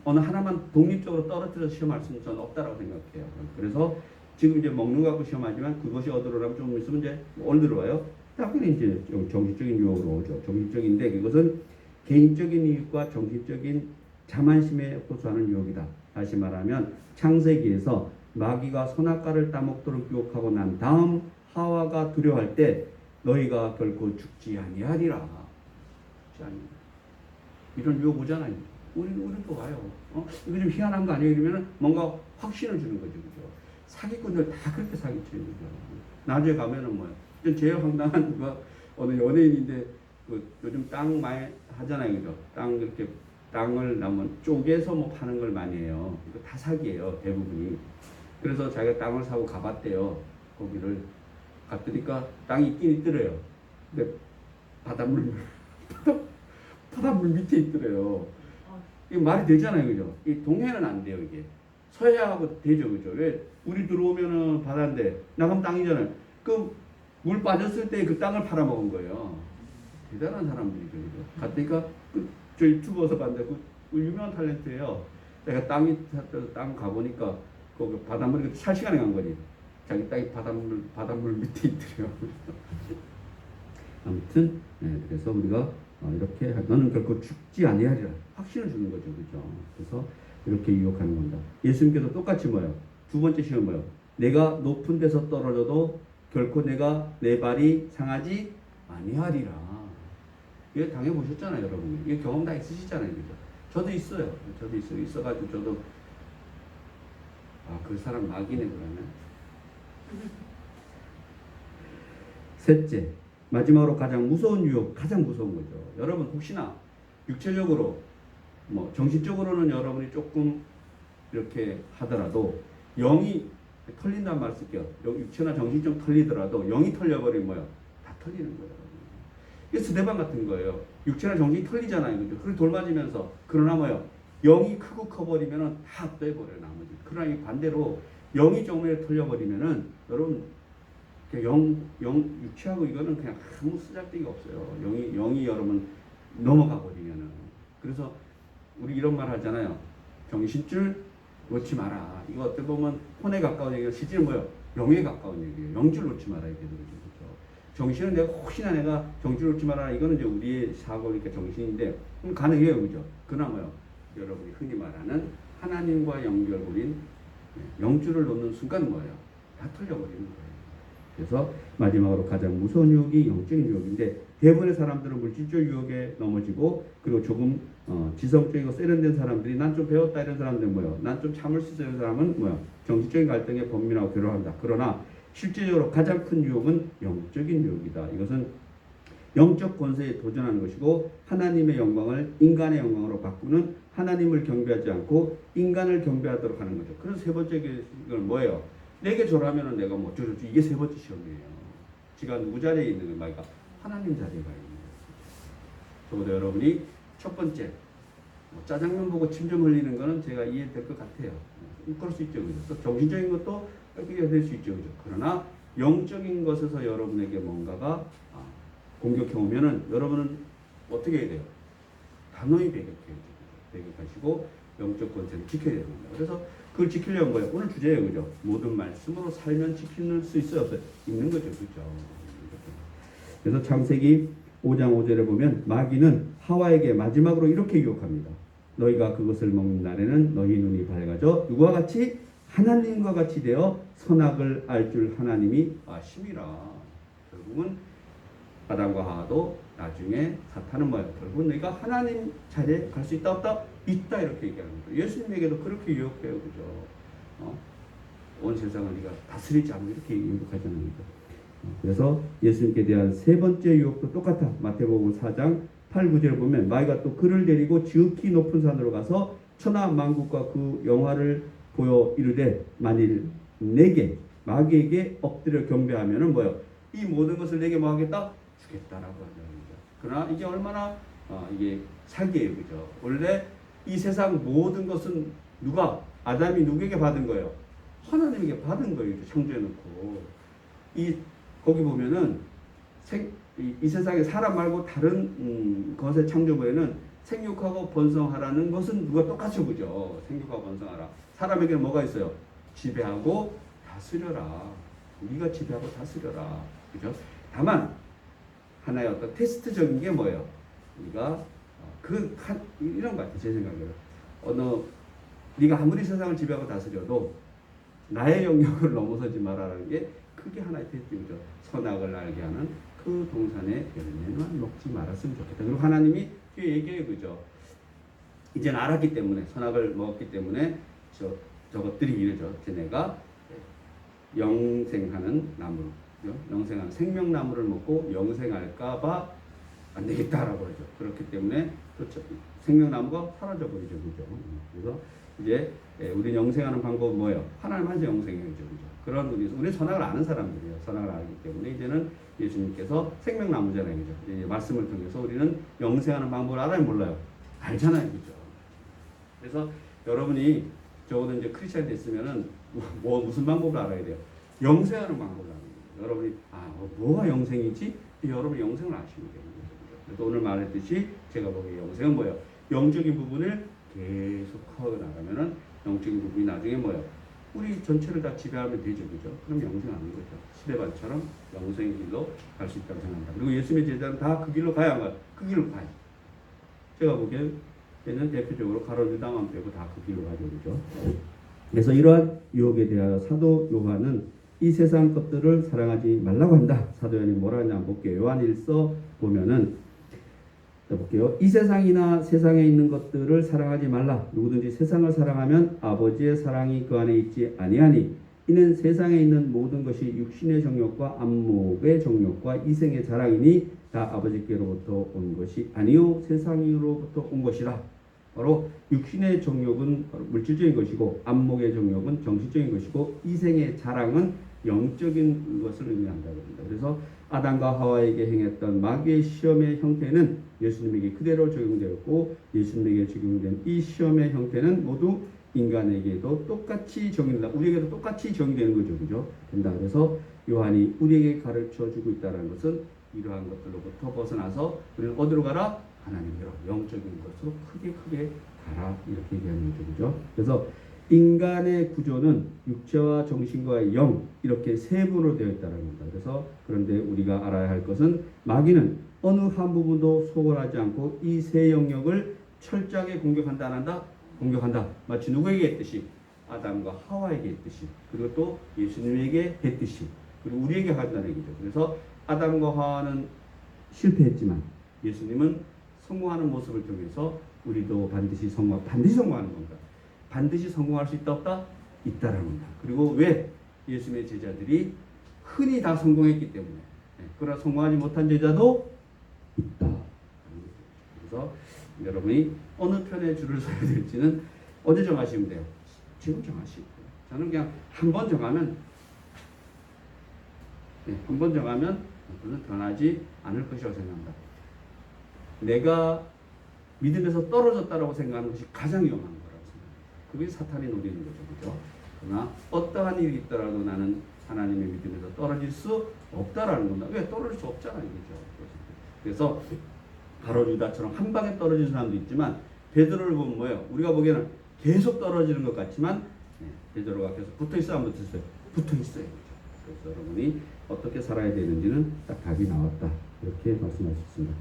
어느 하나만 독립적으로 떨어뜨려서 시험할 수는 저는 없다라고 생각해요. 그래서 지금 이제 먹는 거 갖고 시험하지만 그것이 어디로라면 좀 있으면 이제 어디로 와요? 당연히 이제 정신적인 유혹으로 오죠. 정신적인데 그것은 개인적인 이익과 정신적인 자만심에 호소하는 유혹이다. 다시 말하면 창세기에서 마귀가 선악과를 따먹도록 유혹하고 난 다음 하와가 두려워할 때 너희가 결코 죽지 아니하리라. 죽지 아니하리라. 이런 유혹 오잖아요. 우리는 또 와요. 이거 좀 희한한 거 아니에요? 이러면 뭔가 확신을 주는 거죠. 그죠? 사기꾼들 다 그렇게 사기쳐요. 그죠? 나중에 가면은 뭐야. 제일 황당한 거 어느 연예인인데 그 요즘 땅 많이 하잖아요. 그죠? 땅 이렇게 땅을 나면 쪼개서 뭐 파는 걸 많이 해요. 이거 다 사기예요. 대부분이. 그래서 자기가 땅을 사고 가봤대요. 거기를 갔더니까 땅이 있긴 있더래요. 근데 바닷물 바닷물 밑에 있더래요. 이게 말이 되잖아요. 그죠? 이 동해는 안 돼요. 이게 서해하고 되죠. 그죠? 왜 물이 들어오면은 바다인데 나가면 땅이잖아요. 그 물 빠졌을 때 그 땅을 팔아먹은 거예요. 대단한 사람들이죠. 그죠? 갔더니까 저 유튜버에서 봤는데 그 유명한 탤런트예요. 내가 땅 가보니까 거기 바닷물이 찰시간에 간 거지. 자기 땅이 바닷물 밑에 있더래요. 아무튼 그래서 우리가 이렇게 너는 결코 죽지 아니하리라 확신을 주는 거죠. 그죠? 그래서 이렇게 유혹하는 겁니다. 예수님께서 똑같이 뭐예요? 두 번째 시험 뭐예요? 내가 높은 데서 떨어져도 결코 내가 내 발이 상하지 아니하리라. 이거 당해보셨잖아요, 여러분. 이게 경험 다 있으시잖아요, 그죠? 저도 있어요. 저도 있어요. 있어가지고 저도 그 사람 낙이네 그러면. 셋째, 마지막으로 가장 무서운 유혹, 가장 무서운 거죠. 여러분 혹시나 육체적으로 뭐 정신적으로는 여러분이 조금 이렇게 하더라도 영이 털린다는 말 쓸게요. 육체나 정신 좀 털리더라도 영이 털려버리면 뭐예요? 다 털리는 거예요. 이게 스데반 같은 거예요. 육체나 정신이 털리잖아요. 그죠? 그리고 돌 맞으면서 그러나 뭐예요? 영이 크고 커버리면은 다 빼버려요. 나머지. 그러나 이 반대로 영이 조금이라도 털려버리면은 여러분 육체하고 이거는 그냥 아무 쓰잘데기가 없어요. 영이 여러분 넘어가 버리면은. 그래서 우리 이런 말 하잖아요. 정신줄 놓지 마라. 이거 어떻게 보면 혼에 가까운 얘기가 실제로 뭐예요? 영에 가까운 얘기예요. 영줄 놓지 마라 이렇게 되죠. 정신은 내가 혹시나 내가 정줄 놓지 마라. 이거는 이제 우리의 사고니까 정신인데 가능해요, 그죠? 그러나 뭐요? 여러분이 흔히 말하는 하나님과 연결고린 영줄을 놓는 순간 뭐예요? 다 털려버리는 거예요. 그래서 마지막으로 가장 무서운 유혹이 영적인 유혹인데 대부분의 사람들은 물질적 유혹에 넘어지고 그리고 조금 지성적이고 세련된 사람들이 난 좀 배웠다 이런 사람들은 뭐예요? 난 좀 참을 수 있어 이런 사람은 뭐예요? 정신적인 갈등에 번민하고 괴로워한다. 그러나 실제적으로 가장 큰 유혹은 영적인 유혹이다. 이것은 영적 권세에 도전하는 것이고 하나님의 영광을 인간의 영광으로 바꾸는 하나님을 경배하지 않고 인간을 경배하도록 하는 거죠. 그래서 세 번째 건 뭐예요? 내게 절하면은 내가 뭐 어쩌죠? 이게 세 번째 시험이에요. 지가 누구 자리에 있는 거예요? 말까? 하나님 자리에 가 있는 거예요. 적어도 여러분이 첫 번째 짜장면 보고 침 좀 흘리는 거는 제가 이해될 것 같아요. 그럴 수 있죠. 그래서 정신적인 것도 이해될 수 있죠. 그죠? 그러나 영적인 것에서 여러분에게 뭔가가 공격해 오면은 여러분은 어떻게 해야 돼요? 단호히 배격하시고 영적 권세를 지켜야 됩니다. 그래서 그걸 지키려는 거예요. 오늘 주제예요. 그죠? 모든 말씀으로 살면 지킬 수 있어요? 없어요? 있는 거죠. 그죠? 그래서 창세기 5장 5절에 보면 마귀는 하와에게 마지막으로 이렇게 유혹합니다. 너희가 그것을 먹는 날에는 너희 눈이 밝아져 누구와 같이? 하나님과 같이 되어 선악을 알 줄 하나님이 아심이라. 결국은 아담과 하와도 나중에 사탄은 뭐예요? 결국은 너희가 하나님 자리에 갈 수 있다 없다? 있다 이렇게 얘기하는 거죠. 예수님에게도 그렇게 유혹해요. 그죠? 온 세상을 네가 다스리지 않고 이렇게 유혹하자는 거죠. 그래서 예수님께 대한 세 번째 유혹도 똑같아. 마태복음 4장 8, 9절을 보면 마귀가 또 그를 데리고 지극히 높은 산으로 가서 천하 만국과 그 영화를 보여 이르되 만일 내게 마귀에게 엎드려 경배하면은 뭐요? 이 모든 것을 내게 뭐 하겠다? 주겠다라고 하죠. 그러나 이게 얼마나 이게 사기예요. 그죠? 원래 이 세상 모든 것은 누가? 아담이 누구에게 받은 거예요? 하나님에게 받은 거예요. 창조해 놓고. 거기 보면은 이 세상에 사람 말고 다른 것의 창조부에는 생육하고 번성하라는 것은 누가 똑같이 보죠. 생육하고 번성하라. 사람에게는 뭐가 있어요? 지배하고 다스려라. 네가 지배하고 다스려라. 그죠? 다만 하나의 어떤 테스트적인 게 뭐예요? 우리가 이런 것 같아요. 제 생각에는 네가 아무리 세상을 지배하고 다스려도 나의 영역을 넘어서지 말아라는 게 그게 하나의 테스트죠. 선악을 알게 하는 그 동산의 열매만 먹지 말았으면 좋겠다. 그리고 하나님이 뒤에 얘기해요. 그죠? 이제는 알았기 때문에 선악을 먹었기 때문에 저것들이 이르죠. 내가 영생하는 나무, 영생하는 생명나무를 먹고 영생할까봐 안 되겠다라고 하죠. 그렇기 때문에 생명나무가 사라져 버리죠, 그죠? 그래서 이제 우리 영생하는 방법은 뭐예요? 하나님 안에서 영생이죠, 그죠? 그런 의미에서 우리 선악을 아는 사람들이에요. 선악을 알기 때문에 이제는 예수님께서 생명나무잖아요, 그죠? 이제 말씀을 통해서 우리는 영생하는 방법을 알아요, 몰라요? 알잖아요, 그죠? 그래서 여러분이 적어도 이제 크리스찬이 됐으면은 무슨 방법을 알아야 돼요? 영생하는 방법을 알아야 돼요. 여러분이 뭐가 영생이지? 여러분이 영생을 아시면 돼요. 그래서 오늘 말했듯이 제가 보기에 영생은 뭐예요? 영적인 부분을 계속 커 나가면은 영적인 부분이 나중에 뭐예요? 우리 전체를 다 지배하면 되죠, 그죠? 그럼 영생하는 거죠. 시대반처럼 영생의 길로 갈 수 있다고 생각합니다. 그리고 예수님의 제자는 다 그 길로 가야 한가요? 그 길로 가요. 제가 보기에는 대표적으로 가론 유다만 빼고 다 그 길로 가죠, 그죠? 그래서 이러한 유혹에 대하여 사도 요한은 이 세상 것들을 사랑하지 말라고 한다. 사도 요한이 뭐라 하냐 볼게요. 요한일서 보면은 볼게요. 이 세상이나 세상에 있는 것들을 사랑하지 말라. 누구든지 세상을 사랑하면 아버지의 사랑이 그 안에 있지 아니하니 이는 세상에 있는 모든 것이 육신의 정욕과 안목의 정욕과 이생의 자랑이니 다 아버지께로부터 온 것이 아니요 세상으로부터 온 것이라. 바로 육신의 정욕은 바로 물질적인 것이고 안목의 정욕은 정신적인 것이고 이생의 자랑은 영적인 것을 의미한다고 합니다. 그래서 아담과 하와에게 행했던 마귀의 시험의 형태는 예수님에게 그대로 적용되었고 예수님에게 적용된 이 시험의 형태는 모두 인간에게도 똑같이 적용된다. 우리에게도 똑같이 적용되는 거죠. 그죠? 된다. 그래서 요한이 우리에게 가르쳐주고 있다는 것은 이러한 것들로부터 벗어나서 우리는 어디로 가라? 하나님께로 영적인 것으로 크게 가라. 이렇게 얘기하는 거죠. 그죠? 그래서 인간의 구조는 육체와 정신과 영 이렇게 세 부로 되어 있다는 겁니다. 그래서 그런데 우리가 알아야 할 것은 마귀는 어느 한 부분도 소홀하지 않고 이 세 영역을 철저하게 공격한다 안 한다? 공격한다. 마치 누구에게 했듯이 아담과 하와에게 했듯이 그리고 또 예수님에게 했듯이 그리고 우리에게 한다는 얘기죠. 그래서 아담과 하와는 실패했지만 예수님은 성공하는 모습을 통해서 우리도 반드시 성공하는 겁니다. 반드시 성공할 수 있다 없다? 있다라는 겁니다. 그리고 왜? 예수님의 제자들이 흔히 다 성공했기 때문에. 그러나 성공하지 못한 제자도 있다. 그래서 여러분이 어느 편에 줄을 서야 될지는 어디 정하시면 돼요? 지금 정하시고. 저는 그냥 한 번 정하면 그것은 변하지 않을 것이라고 생각합니다. 내가 믿음에서 떨어졌다라고 생각하는 것이 가장 위험한 거라고 생각합니다. 그게 사탄이 노리는 거죠. 그죠? 그러나 어떠한 일이 있더라도 나는 하나님의 믿음에서 떨어질 수 없다라는 겁니다. 왜? 떨어질 수 없잖아요. 그죠? 그래서 바로 유다처럼 한 방에 떨어진 사람도 있지만 베드로를 보면 뭐예요? 우리가 보기에는 계속 떨어지는 것 같지만 베드로가 계속 붙어있어요? 안 붙어있어요? 붙어있어요. 그래서 여러분이 어떻게 살아야 되는지는 딱 답이 나왔다. 이렇게 말씀할 수 있습니다.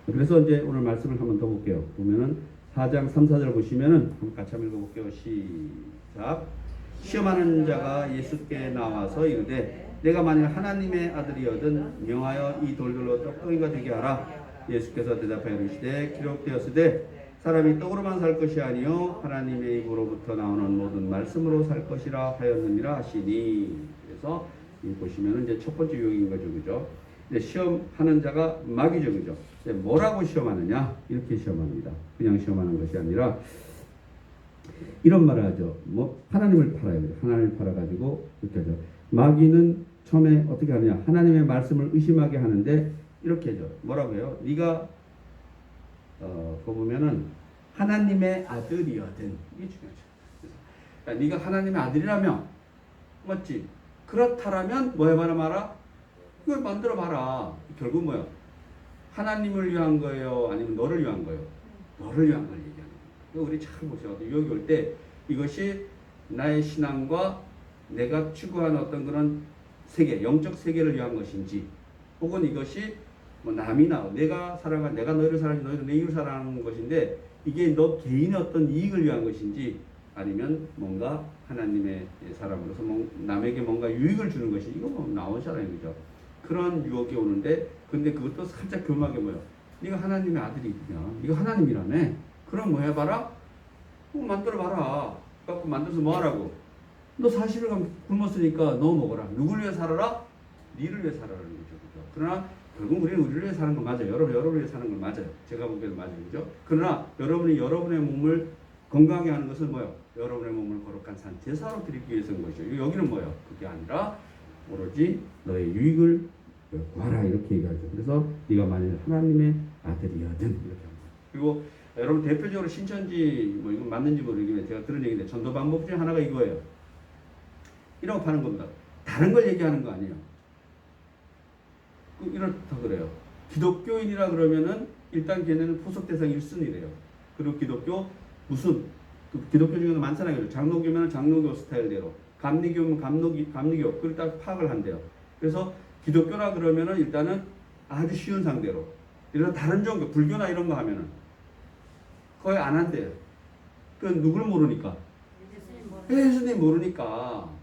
그래서 이제 오늘 말씀을 한번 더 볼게요. 보면은 4장 3, 4절 보시면은 같이 한번 읽어볼게요. 시작. 시험하는 자가 예수께 나와서 이르되 내가 만일 하나님의 아들이거든 명하여 이 돌들로 떡덩이가 되게 하라. 예수께서 대답하여 이르시되 기록되었으되 사람이 떡으로만 살 것이 아니요 하나님의 입으로부터 나오는 모든 말씀으로 살 것이라 하였느니라 하시니. 그래서 이 보시면은 이제 첫 번째 유혹인 거죠, 그죠? 시험하는 자가 마귀죠, 그죠? 뭐라고 시험하느냐? 이렇게 시험합니다. 그냥 시험하는 것이 아니라 이런 말을 하죠. 뭐 하나님을 팔아요, 하나님을 팔아가지고 이렇게 하죠. 마귀는 처음에 어떻게 하느냐? 하나님의 말씀을 의심하게 하는데 이렇게 하죠. 뭐라고 해요? 네가 그거 보면은 하나님의 아들이거든. 이게 중요하죠. 그러니까 네가 하나님의 아들이라면 맞지? 그렇다라면 뭐 해봐라 마라? 이걸 만들어 봐라. 결국 뭐야? 하나님을 위한 거예요? 아니면 너를 위한 거예요? 너를 위한 걸 얘기하는 거예요. 우리 잘 보세요. 여기 올 때 이것이 나의 신앙과 내가 추구하는 어떤 그런 세계, 영적 세계를 위한 것인지 혹은 이것이 뭐 남이나 내가 사랑한 내가 너희를 사랑하지 너희도 내 이웃을 사랑하는 것인데 이게 너 개인의 어떤 이익을 위한 것인지 아니면 뭔가 하나님의 사람으로서 남에게 뭔가 유익을 주는 것이 이거 뭐 나오잖아요, 그죠? 그런 유혹이 오는데 근데 그것도 살짝 교묘하게 뭐예요? 네가 하나님의 아들이냐? 네가 하나님이라며? 그럼 뭐 해봐라? 만들어봐라. 갖고 만들어서 뭐 하라고? 너 40일간 굶었으니까 너 먹어라. 누굴 위해 살아라? 니를 위해 살아라는 거죠. 그죠? 그러나 결국 우리는 우리를 위해 사는 건 맞아요. 여러분을 위해 사는 건 맞아요. 제가 보기에는 맞아요. 그죠? 그러나 여러분이 여러분의 몸을 건강하게 하는 것은 뭐예요? 여러분의 몸을 거룩한 산 제사로 드리기 위해서인 것이죠. 여기는 뭐예요? 그게 아니라 오로지 너의 유익을 구하라 이렇게 얘기하죠. 그래서 네가 만일 하나님의 아들이거든 이렇게 합니다. 그리고 여러분 대표적으로 신천지 뭐 이건 맞는지 모르겠는데 제가 들은 얘기인데 전도 방법 중에 하나가 이거예요. 이런 거 하는 겁니다. 다른 걸 얘기하는 거 아니에요. 이렇다 그래요. 기독교인이라 그러면은 일단 걔네는 포석 대상 1순위래요. 그리고 기독교 무슨 기독교 중에도 많잖아요. 장로교면 장로교 스타일대로, 감리교면 감리교 그걸 딱 파악을 한대요. 그래서 기독교라 그러면은 일단은 아주 쉬운 상대로. 이런 다른 종교, 불교나 이런 거 하면은 거의 안 한대요. 그 누굴 모르니까. 예수님 모르니까.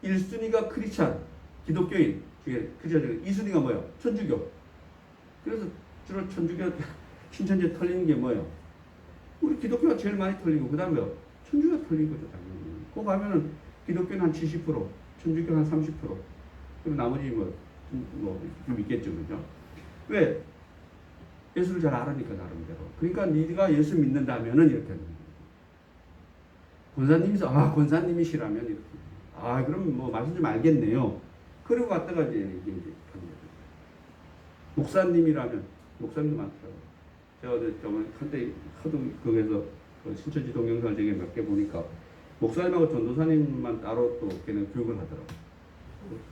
1순위가 크리스찬, 기독교인 중에 크리스찬 2순위가 뭐예요? 천주교. 그래서 주로 천주교 신천지에 털리는 게 뭐예요? 우리 기독교가 제일 많이 털리고 그 다음에 천주교가 털린 거죠 당연히. 그거 가면은 기독교는 한 70%, 천주교 한 30%, 그리고 나머지 좀 있겠죠, 그죠? 왜? 예수를 잘 알으니까 나름대로. 그러니까 네가 예수 믿는다면은 이렇게 하는 거예요. 권사님이서 권사님이시라면 이렇게. 그럼 뭐 말씀 좀 알겠네요. 그리고 갔다가 이제 이게 하는 거죠. 목사님이라면 목사님 많더라고요. 제가 저번에 한때 하도 거기서 신천지 동영상을 되게 몇 개 보니까 목사님하고 전도사님만 따로 또 걔는 교육을 하더라고요.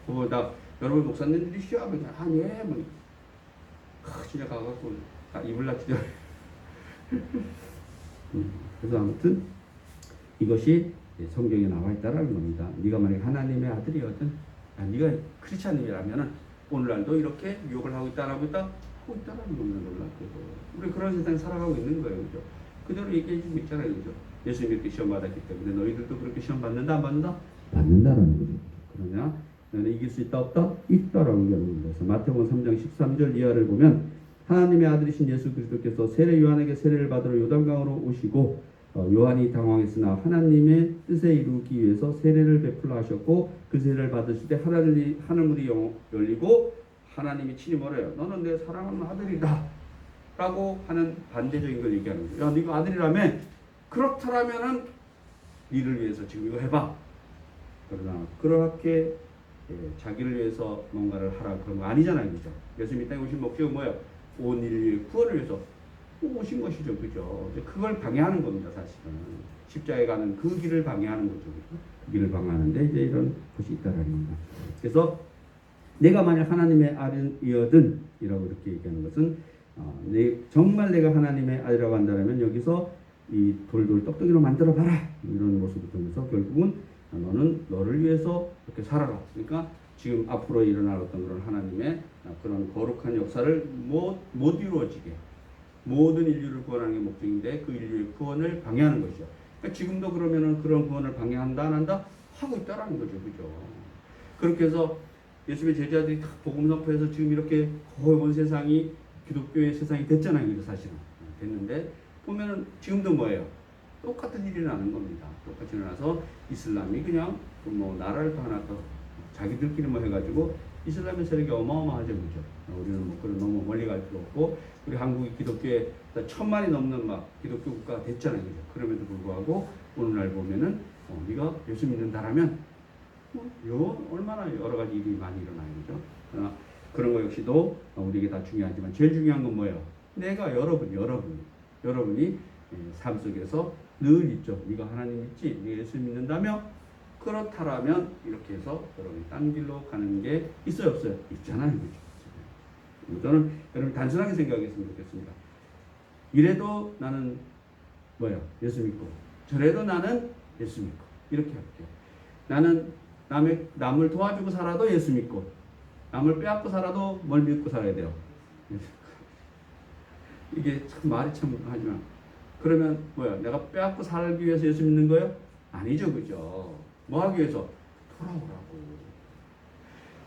그거 다 여러분 목사님들이시야? 예, 뭐 진짜 가갖고 입을 닫히죠. 그래서 아무튼 이것이 성경에 나와 있다라는 겁니다. 네가 만약 하나님의 아들이거든, 네가 크리스찬이라면은 오늘날도 이렇게 유혹을 하고 있다라는 겁니다. 놀랍게도 우리 그런 세상에 살아가고 있는 거예요, 그죠? 그대로 얘기해 주고 있잖아요, 그죠? 예수님이 이렇게 시험 받았기 때문에 너희들도 그렇게 시험 받는다, 안 받는다? 받는다라는 거죠. 그러냐? 너는 이길 수 있다, 없다? 있다라고 얘기하는 거죠. 마태복음 3장 13절 이하를 보면 하나님의 아들이신 예수 그리스도께서 세례 요한에게 세례를 받으러 요단강으로 오시고 요한이 당황했으나 하나님의 뜻에 이루기 위해서 세례를 베풀라 하셨고 그 세례를 받으실 때 하늘문이 열리고 하나님이 친히 뭐래요? 너는 내 사랑하는 아들이다 라고 하는 반대적인 걸 얘기하는 거예요. 야, 네가 아들이라며? 그렇다라면은 니를 위해서 지금 이거 해봐. 그러나 그렇게 자기를 위해서 뭔가를 하라 그런 거 아니잖아요, 그죠? 예수님이 땅에 오신 목적은 뭐예요? 온 인류의 구원을 위해서 오신 것이죠, 그죠? 그걸 방해하는 겁니다, 사실은. 십자가에 가는 그 길을 방해하는 거죠, 그죠? 그 길을 방해하는데 이제 이런 것이 있다라는 겁니다. 그래서 내가 만약 하나님의 아들이거든 이라고 이렇게 얘기하는 것은 정말 내가 하나님의 아들이라고 한다면 여기서 이 돌돌 떡떡이로 만들어 봐라 이런 모습을 통해서 결국은 너는 너를 위해서 이렇게 살아라. 그러니까 지금 앞으로 일어날 어떤 그런 하나님의 그런 거룩한 역사를 못 이루어지게 모든 인류를 구원하는 게 목적인데 그 인류의 구원을 방해하는 것이죠. 그러니까 지금도 그러면은 그런 구원을 방해한다 안 한다 하고 있다라는 거죠, 그죠? 그렇게 해서 예수님의 제자들이 복음 선포해서 지금 이렇게 거의 온 세상이 기독교의 세상이 됐잖아요, 그죠? 사실은 됐는데 보면은 지금도 뭐예요? 똑같은 일이 일어나는 겁니다. 똑같이 일어나서 이슬람이 그냥 뭐 나라를 또 하나 더 자기들끼리 뭐 해가지고 이슬람의 세력이 어마어마하죠, 그죠? 우리는 뭐 그런 너무 멀리 갈 필요 없고 우리 한국이 기독교에 1000만이 넘는 막 기독교 국가가 됐잖아요, 그죠? 그럼에도 불구하고 오늘날 보면은 네가 예수 믿는다라면 얼마나 여러 가지 일이 많이 일어나요, 그죠? 그런 거 역시도 우리에게 다 중요하지만 제일 중요한 건 뭐예요? 내가 여러분이 삶 속에서 늘 있죠. 네가 하나님 믿지? 네가 예수 믿는다며? 그렇다라면 이렇게 해서 여러분이 딴 길로 가는 게 있어요, 없어요? 있잖아요, 그죠? 저는 여러분 단순하게 생각했으면 좋겠습니다. 이래도 나는 뭐예요? 예수 믿고 저래도 나는 예수 믿고 이렇게 할게요. 나는 남을 도와주고 살아도 예수 믿고 남을 빼앗고 살아도 뭘 믿고 살아야 돼요? 이게 참 말이 참 하지만 그러면 뭐야? 내가 빼앗고 살기 위해서 예수 믿는 거예요? 아니죠, 그죠? 뭐 하기 위해서? 돌아오라고.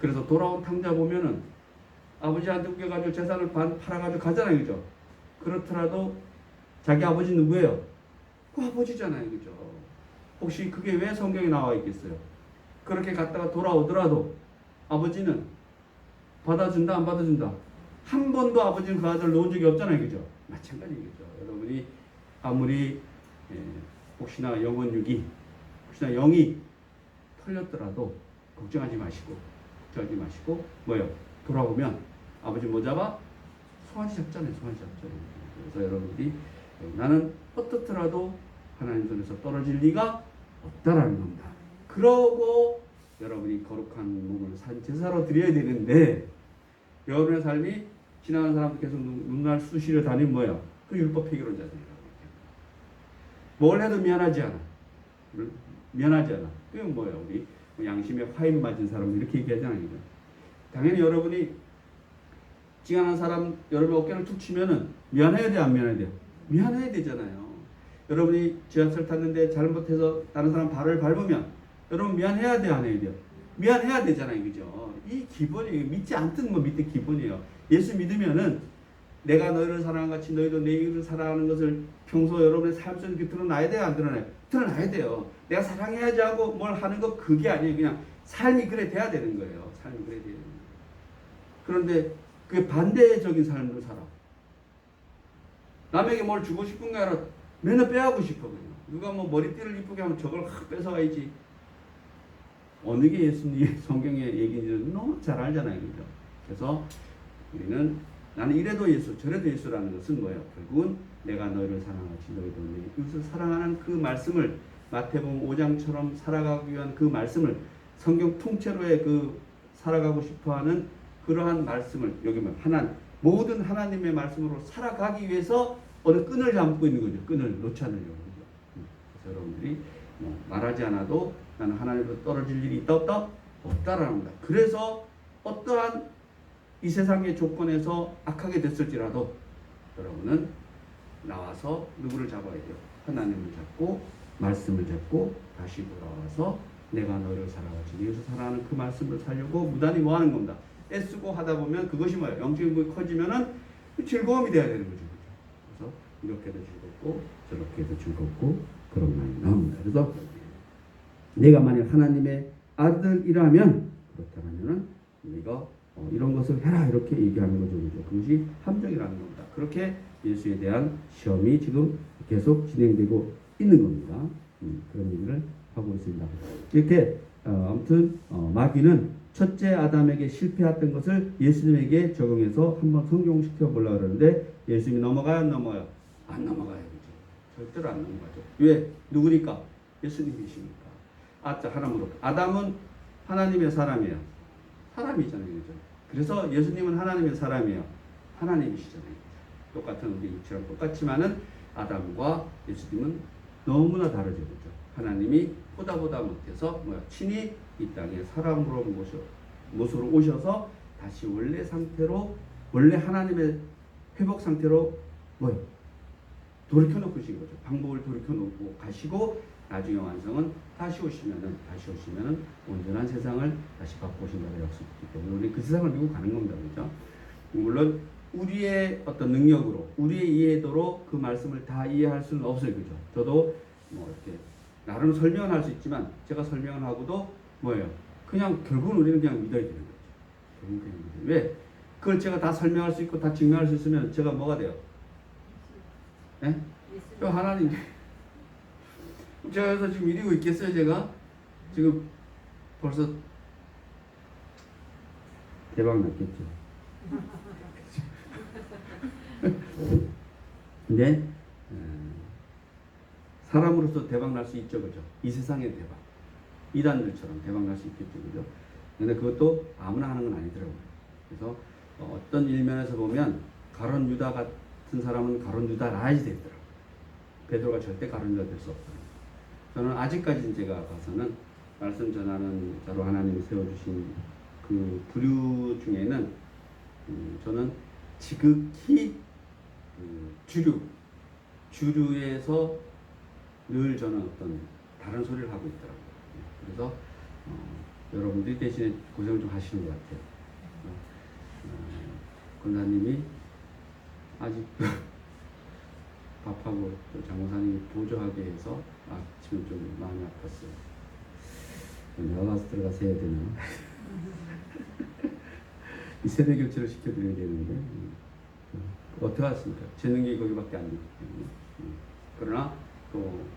그래서 돌아온 탕자 보면은 아버지한테 웃겨가지고 재산을 팔아가지고 가잖아요, 그죠? 그렇더라도 자기 아버지 누구예요? 그 아버지잖아요, 그죠? 혹시 그게 왜 성경에 나와 있겠어요? 그렇게 갔다가 돌아오더라도 아버지는 받아준다 안 받아준다? 한 번도 아버지는 그 아들을 놓은 적이 없잖아요. 그죠? 마찬가지겠죠. 여러분이 아무리 혹시나 영혼육이 혹시나 영이 털렸더라도 걱정하지 마시고 뭐요? 돌아오면 아버지 뭐 잡아? 송아지 잡잖아요. 송아지 잡잖아요. 그래서 여러분들이 나는 어떻더라도 하나님 손에서 떨어질 리가 없다라는 겁니다. 그러고 여러분이 거룩한 몸을 산 제사로 드려야 되는데 여러분의 삶이 지나가는 사람들 계속 눈날 쑤시려 다니면 뭐야? 그 율법 폐기론자들이라고 얘기합니다. 뭘 해도 미안하지 않아. 그건 뭐야? 우리 양심에 화인 맞은 사람 이렇게 얘기하잖아요. 당연히 여러분이 찡하는 사람 여러분 어깨를 툭 치면은 미안해야 돼, 안 미안해야 돼요? 미안해야 되잖아요. 여러분이 지하철 탔는데 잘못해서 다른 사람 발을 밟으면 여러분 미안해야 돼, 안 해야 돼요? 미안해야 되잖아요. 그죠? 이 기본이에요. 믿지 않든 뭐 믿든 기본이에요. 예수 믿으면은 내가 너희를 사랑한 같이 너희도 내 이웃을 사랑하는 것을 평소 여러분의 삶 속에 드러나야 돼요, 안 드러나요? 드러나야 돼요. 내가 사랑해야지 하고 뭘 하는 거 그게 아니에요. 그냥 삶이 그래 돼야 되는 거예요. 삶이 그래 돼야 되는 거예요. 그런데 그 반대적인 삶을 살아. 남에게 뭘 주고 싶은 게 아니라 맨날 빼앗고 싶어. 그냥. 누가 뭐 머리띠를 이쁘게 하면 저걸 확 뺏어가야지. 어느 게 예수님 성경의 얘기인지 너무 잘 알잖아요. 그죠? 그래서 우리는 나는 이래도 예수 저래도 예수라는 것은 뭐예요? 결국은 내가 너희를 사랑하지 너희도 내 이웃을 사랑하는 그 말씀을 마태복음 5장처럼 살아가기 위한 그 말씀을 성경 통째로의 그 살아가고 싶어하는 그러한 말씀을 여기 뭐 모든 하나님의 말씀으로 살아가기 위해서 어느 끈을 잡고 있는 거죠. 끈을 놓지 않으려고. 그래서 여러분들이 뭐 말하지 않아도 나는 하나님으로 떨어질 일이 있다 없다? 없다라는 겁니다. 그래서 어떠한 이 세상의 조건에서 악하게 됐을지라도 여러분은 나와서 누구를 잡아야 돼요? 하나님을 잡고 말씀을 잡고 다시 돌아와서 내가 너를 사랑하지 이웃을 사랑하는 그 말씀을 살려고 무단히 뭐 하는 겁니다. 애쓰고 하다 보면 그것이 뭐예요? 영적인 것이 커지면은 즐거움이 돼야 되는 거죠. 그래서 이렇게도 즐겁고 저렇게도 즐겁고 그런 말이 나옵니다. 그래서 내가 만약 하나님의 아들이라면 그렇다면은 우리가 이런 것을 해라 이렇게 얘기하는 거죠. 그죠? 그것이 함정이라는 겁니다. 그렇게 예수에 대한 시험이 지금 계속 진행되고 있는 겁니다. 그런 얘기를 하고 있습니다. 이렇게 아무튼 마귀는 첫째 아담에게 실패했던 것을 예수님에게 적용해서 한번 성공시켜 보려고 그러는데 예수님이 넘어가요, 안 넘어가요? 안 넘어가요. 그죠? 절대로 안 넘어가죠. 왜? 누구니까? 예수님이시니까. 하나님으로. 아담은 하나님의 사람이에요. 사람이잖아요. 그죠? 그래서 예수님은 하나님의 사람이에요. 하나님이시잖아요. 똑같은 우리 육체랑 똑같지만은 아담과 예수님은 너무나 다르죠. 그죠? 하나님이 보다 못해서 친히 이 땅에 사람으로 모습으로 오셔서 다시 원래 상태로 원래 하나님의 회복 상태로 돌이켜 놓으신 거죠. 방법을 돌이켜 놓고 가시고 나중에 완성은 다시 오시면은 온전한 세상을 다시 갖고 오신다는 약속이기 때문에 우리 그 세상을 밀고 가는 겁니다. 그렇죠? 물론 우리의 어떤 능력으로 우리의 이해도로 그 말씀을 다 이해할 수는 없어요. 그죠? 저도 이렇게 나름 설명을 할 수 있지만 제가 설명을 하고도 그냥 결국은 우리는 그냥 믿어야 되는 거죠. 결국은 그냥 믿어요. 왜? 그걸 제가 다 설명할 수 있고 다 증명할 수 있으면 제가 뭐가 돼요? 예? 저 하나님 제가 그래서 지금 이러고 있겠어요. 제가 지금 벌써 대박 났겠죠. 근데 사람으로서 대박 날 수 있죠. 그죠? 이 세상의 대박. 이단들처럼 대박 날 수 있겠죠. 그죠? 근데 그것도 아무나 하는 건 아니더라고요. 그래서 어떤 일면에서 보면 가론 유다 같은 사람은 가론 유다라야지 되더라고요. 베드로가 절대 가론 유다 될 수 없다. 저는 아직까지 제가 봐서는 말씀 전하는 자로 하나님이 세워주신 그 부류 중에는 저는 지극히 주류에서 늘 저는 어떤 다른 소리를 하고 있더라고요. 그래서 여러분들이 대신에 고생을 좀 하시는 것 같아요. 권사님이 아직 밥하고 또 장모사님이 보조하게 해서 아침에 좀 마음이 아팠어요. 내가 가서 들어가서 해야 되나? 이 세대 교체를 시켜드려야 되는데 어떻게 하십니까? 제 능력이 거기밖에 안 되기 때문에 그러나 또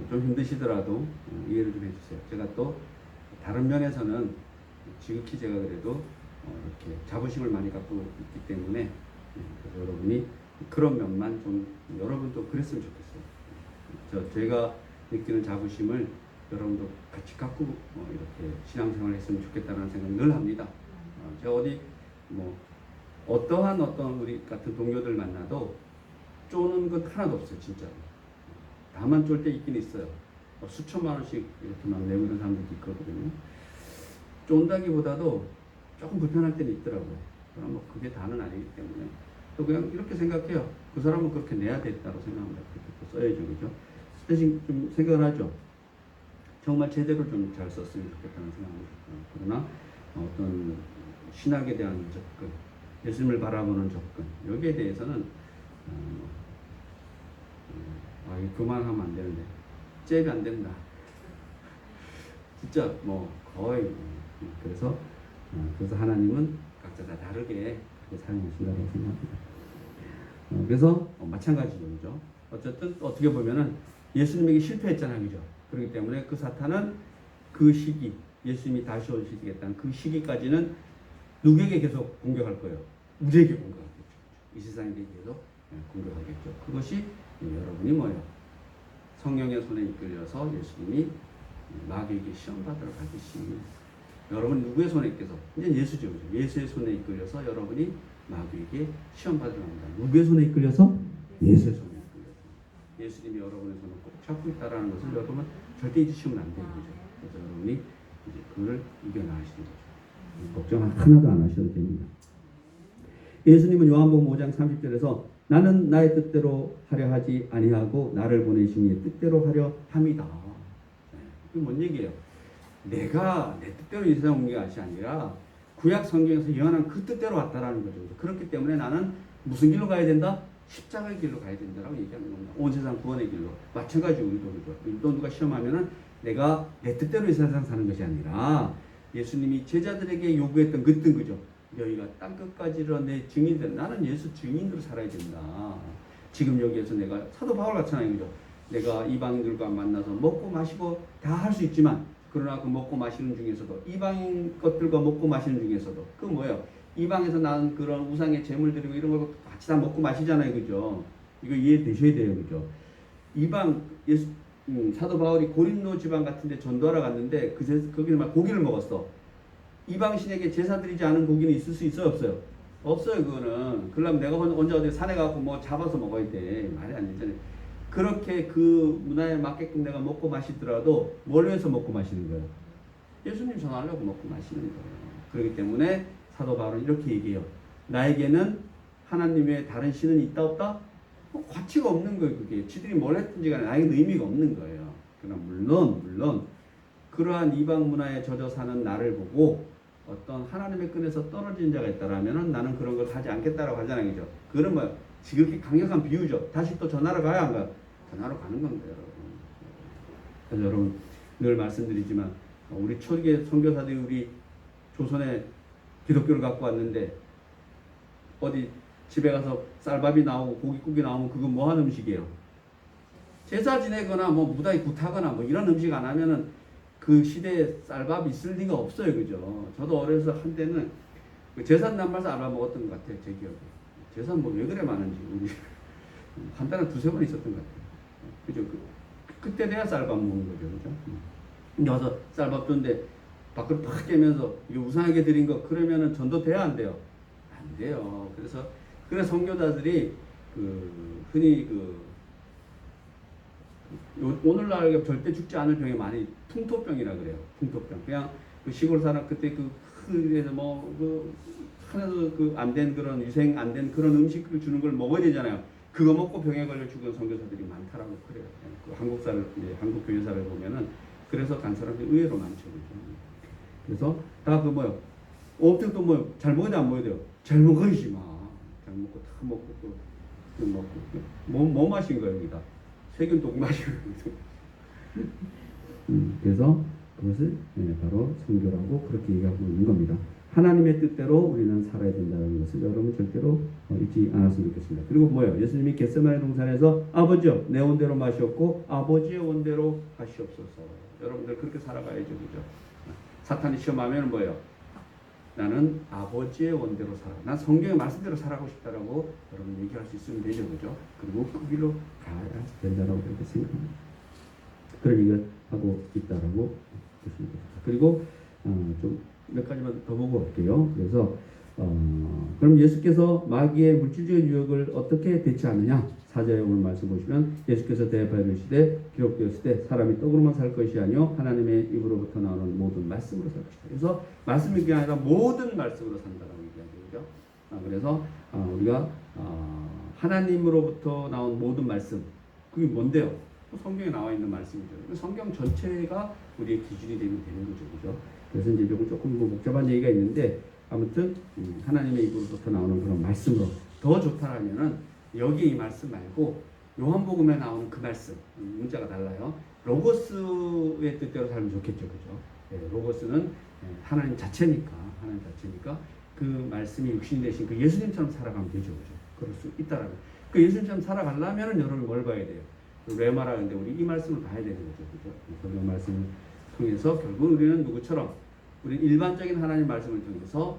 좀 힘드시더라도 이해를 좀 해주세요. 제가 또 다른 면에서는 지극히 제가 그래도 이렇게 자부심을 많이 갖고 있기 때문에 그래서 여러분이 그런 면만 좀 여러분도 그랬으면 좋겠어요. 제가 느끼는 자부심을 여러분도 같이 갖고 이렇게 신앙생활을 했으면 좋겠다는 생각 늘 합니다. 제가 어디 뭐 어떠한 어떤 우리 같은 동료들 만나도 쪼는 건 하나도 없어요, 진짜. 다만 쫄 때 있긴 있어요. 수천만 원씩 이렇게 막 내고 있는 사람들도 있거든요. 쫀다기보다도 조금 불편할 때는 있더라고요. 그럼 뭐 그게 다는 아니기 때문에 또 그냥 이렇게 생각해요. 그 사람은 그렇게 내야 됐다고 생각합니다. 그렇게 또 써야죠, 그죠? 대신 좀 생각을 하죠. 정말 제대로 좀 잘 썼으면 좋겠다는 생각을 해요. 그러나 어떤 신학에 대한 접근, 예수님을 바라보는 접근, 여기에 대해서는 이거 그만하면 안 되는데 잽이 안 된다. 진짜 뭐 거의 그래서 하나님은 각자 다 다르게 그렇게 사용하신다고 생각합니다. 그래서 마찬가지죠, 그죠? 어쨌든 어떻게 보면은 예수님에게 실패했잖아요, 그죠? 그렇기 때문에 그 사탄은 그 시기, 예수님이 다시 오시겠다는 그 시기까지는 누구에게 계속 공격할 거예요? 우리에게 공격하겠죠. 이 세상에 계속 공격하겠죠. 그것이 여러분이 뭐예요? 성령의 손에 이끌려서 예수님이 마귀에게 시험 받으러 가듯이 여러분 누구의 손에 이끌려서 이제 예수죠, 그죠? 예수의 손에 이끌려서 여러분이 마귀에게 시험 받으러 갑니다. 누구의 손에 이끌려서? 예수의 손에 이끌려서. 예수님이 여러분의 손을 꼭 잡고 있다라는 것을 여러분 절대 잊으시면 안 돼요, 그죠? 그래서 여러분이 이제 그를 이겨나가시는 거죠. 걱정 하나도 안 하셔도 됩니다. 예수님은 요한복음 5장 30절에서 나는 나의 뜻대로 하려 하지 아니하고 나를 보내신 이의 뜻대로 하려 함이다. 그게 뭔 얘기예요? 내가 내 뜻대로 이 세상 온 것이 아니라 구약 성경에서 예언한 그 뜻대로 왔다라는 거죠. 그렇기 때문에 나는 무슨 길로 가야 된다? 십자가의 길로 가야 된다라고 얘기하는 겁니다. 온 세상 구원의 길로. 마찬가지로 우리도 그렇죠. 우리도 누가 시험하면은 내가 내 뜻대로 이 세상 사는 것이 아니라 예수님이 제자들에게 요구했던 그 뜻, 그죠? 너희가 땅끝까지로 내 증인들, 나는 예수 증인으로 살아야 된다. 지금 여기에서 내가 사도 바울 같잖아요, 그죠? 내가 이방인들과 만나서 먹고 마시고 다 할 수 있지만 그러나 그 먹고 마시는 중에서도 이방인 것들과 먹고 마시는 중에서도 그 뭐예요? 이방에서 나는 그런 우상의 제물 드리고 이런 걸 같이 다 먹고 마시잖아요, 그죠? 이거 이해되셔야 돼요, 그죠? 이방 예수 사도 바울이 고린도 지방 같은데 전도하러 갔는데 거기서 막 고기를 먹었어. 이방신에게 제사 드리지 않은 고기는 있을 수 있어요, 없어요? 없어요, 그거는. 그러려면 내가 언제 어디 산에 가서 뭐 잡아서 먹어야 돼. 말이 안 되잖아요. 그렇게 그 문화에 맞게끔 내가 먹고 마시더라도 뭘 위해서 먹고 마시는 거예요? 예수님 전하려고 먹고 마시는 거예요. 그렇기 때문에 사도 바울은 이렇게 얘기해요. 나에게는 하나님 외에 다른 신은 있다 없다? 가치가 없는 거예요, 그게. 지들이 뭘 했든지 간에 나에게는 의미가 없는 거예요. 그러나 물론 그러한 이방 문화에 젖어 사는 나를 보고 어떤 하나님의 끈에서 떨어진 자가 있다라면은 나는 그런 걸 하지 않겠다라고 하잖아요, 그죠? 그건 뭐 지극히 강력한 비유죠. 다시 또 전하러 가야 한 거야. 전하러 가는 겁니다, 여러분. 그래서 여러분 늘 말씀드리지만 우리 초기의 선교사들이 우리 조선에 기독교를 갖고 왔는데 어디 집에 가서 쌀밥이 나오고 고깃국이 나오면 그건 뭐 하는 음식이에요? 제사 지내거나 뭐 무다이 굿하거나 뭐 이런 음식 안 하면은 그 시대에 쌀밥이 있을 리가 없어요, 그죠? 저도 어려서 한때는 제산 남발서 알아 먹었던 것 같아요, 제 기억에. 제산 뭐 왜 그래 많은지 우리 한 달에 2-3번 있었던 것 같아요, 그죠? 그때 돼야 쌀밥 먹는 거죠, 그죠? 근데 와서 쌀밥 줬는데 밖으로 팍 깨면서 이거 우상에게 드린 거 그러면은 전도 돼야 안 돼요? 안 돼요. 그래서 선교사들이 흔히 오늘날 절대 죽지 않을 병이 많이 풍토병이라 그래요. 풍토병. 그냥 그 시골 사람 그때 그 흔해서 하나도 안 된 그런 위생 안 된 그런 음식을 주는 걸 먹어야 되잖아요. 그거 먹고 병에 걸려 죽은 선교사들이 많다라고 그래요. 그 한국 교회사를 보면은 그래서 간 사람들이 의외로 많죠. 그래서 다 엄청 또 잘 먹어야 돼, 안 먹어야 돼요? 잘 먹어야지 마. 잘 먹고 다 먹고 또 먹고 뭐 마신 거예요, 여기다? 세균 독 마시고. 그래서 그것을 바로 선교라고 그렇게 얘기하고 있는 겁니다. 하나님의 뜻대로 우리는 살아야 된다는 것을 여러분 절대로 잊지 않았으면 좋겠습니다. 그리고 뭐예요? 예수님이 겟세마네 동산에서 아버지여 내 원대로 마시옵고 아버지의 원대로 하시옵소서. 여러분들 그렇게 살아가야죠. 그죠? 사탄이 시험하면 뭐예요? 나는 아버지의 원대로 살아. 난 성경의 말씀대로 살아가고 싶다라고 여러분 얘기할 수 있으면 되죠. 그죠? 그리고 그 길로 가야 된다라고 그렇게 생각합니다. 그런 얘기를 하고 있다라고 보시면 됩니다. 그리고 좀 몇 가지만 더 보고 올게요. 그래서 그럼 예수께서 마귀의 물질적인 유혹을 어떻게 대처하느냐? 4절에 오늘 말씀 보시면 예수께서 대답하시되 기록되었을 때 사람이 떡으로만 살 것이 아니요 하나님의 입으로부터 나오는 모든 말씀으로 살 것이다. 그래서 말씀이 그게 아니라 모든 말씀으로 산다라고 얘기하죠. 그래서 우리가 하나님으로부터 나온 모든 말씀 그게 뭔데요? 성경에 나와 있는 말씀이죠. 성경 전체가 우리의 기준이 되는 거죠. 그죠? 그래서 이제 조금 복잡한 얘기가 있는데 아무튼 하나님의 입으로부터 나오는 그런 말씀으로 더 좋다라면은 여기 이 말씀 말고 요한복음에 나오는 그 말씀 문자가 달라요. 로고스의 뜻대로 살면 좋겠죠. 그죠? 로고스는 하나님 자체니까 그 말씀이 육신이 되신 그 예수님처럼 살아가면 되죠. 그죠? 그럴 수 있다라는 그 예수님처럼 살아가려면은 여러분 뭘 봐야 돼요? 레마라 하는데 우리 이 말씀을 봐야 되는 거죠. 그죠? 성경 말씀을 통해서 결국 우리는 누구처럼 우리 일반적인 하나님 말씀을 통해서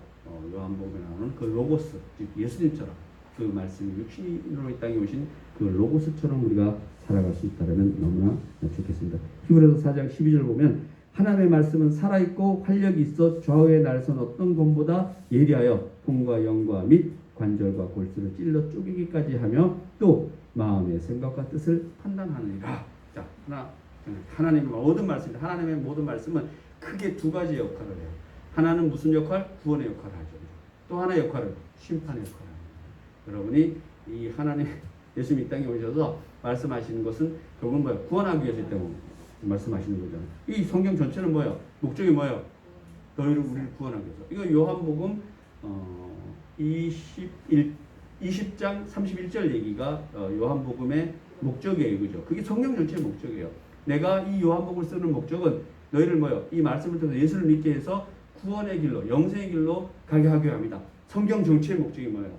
요한복음에 나오는 그 로고스 즉 예수님처럼 그 말씀이 육신으로 이 땅에 오신 그 로고스처럼 우리가 살아갈 수 있다면 너무나 좋겠습니다. 히브리서 4장 12절 보면 하나님의 말씀은 살아있고 활력이 있어 좌우의 날선 어떤 검보다 예리하여 혼과 영과 및 관절과 골수를 찔러 쪼개기까지 하며 또 마음의 생각과 뜻을 판단하느니라. 자, 하나님의 모든 말씀입니다. 하나님의 모든 말씀은 크게 두 가지 역할을 해요. 하나는 무슨 역할? 구원의 역할을 하죠. 또 하나의 역할은 심판의 역할을 합니다. 여러분이 이 하나님 예수님 이 땅에 오셔서 말씀하시는 것은 결국은 뭐예요? 구원하기 위해서 이 땅에 말씀하시는 거잖아요. 이 성경 전체는 뭐예요? 목적이 뭐예요? 너희를 우리를 구원하기 위해서. 이거 요한복음 20장 31절 얘기가 요한복음의 목적이에요. 그죠? 그게 성경 전체의 목적이에요. 내가 이 요한복음을 쓰는 목적은 너희를 뭐요? 이 말씀을 통해서 예수를 믿게 해서 구원의 길로, 영생의 길로 가게 하기 합니다. 성경 전체의 목적이 뭐예요?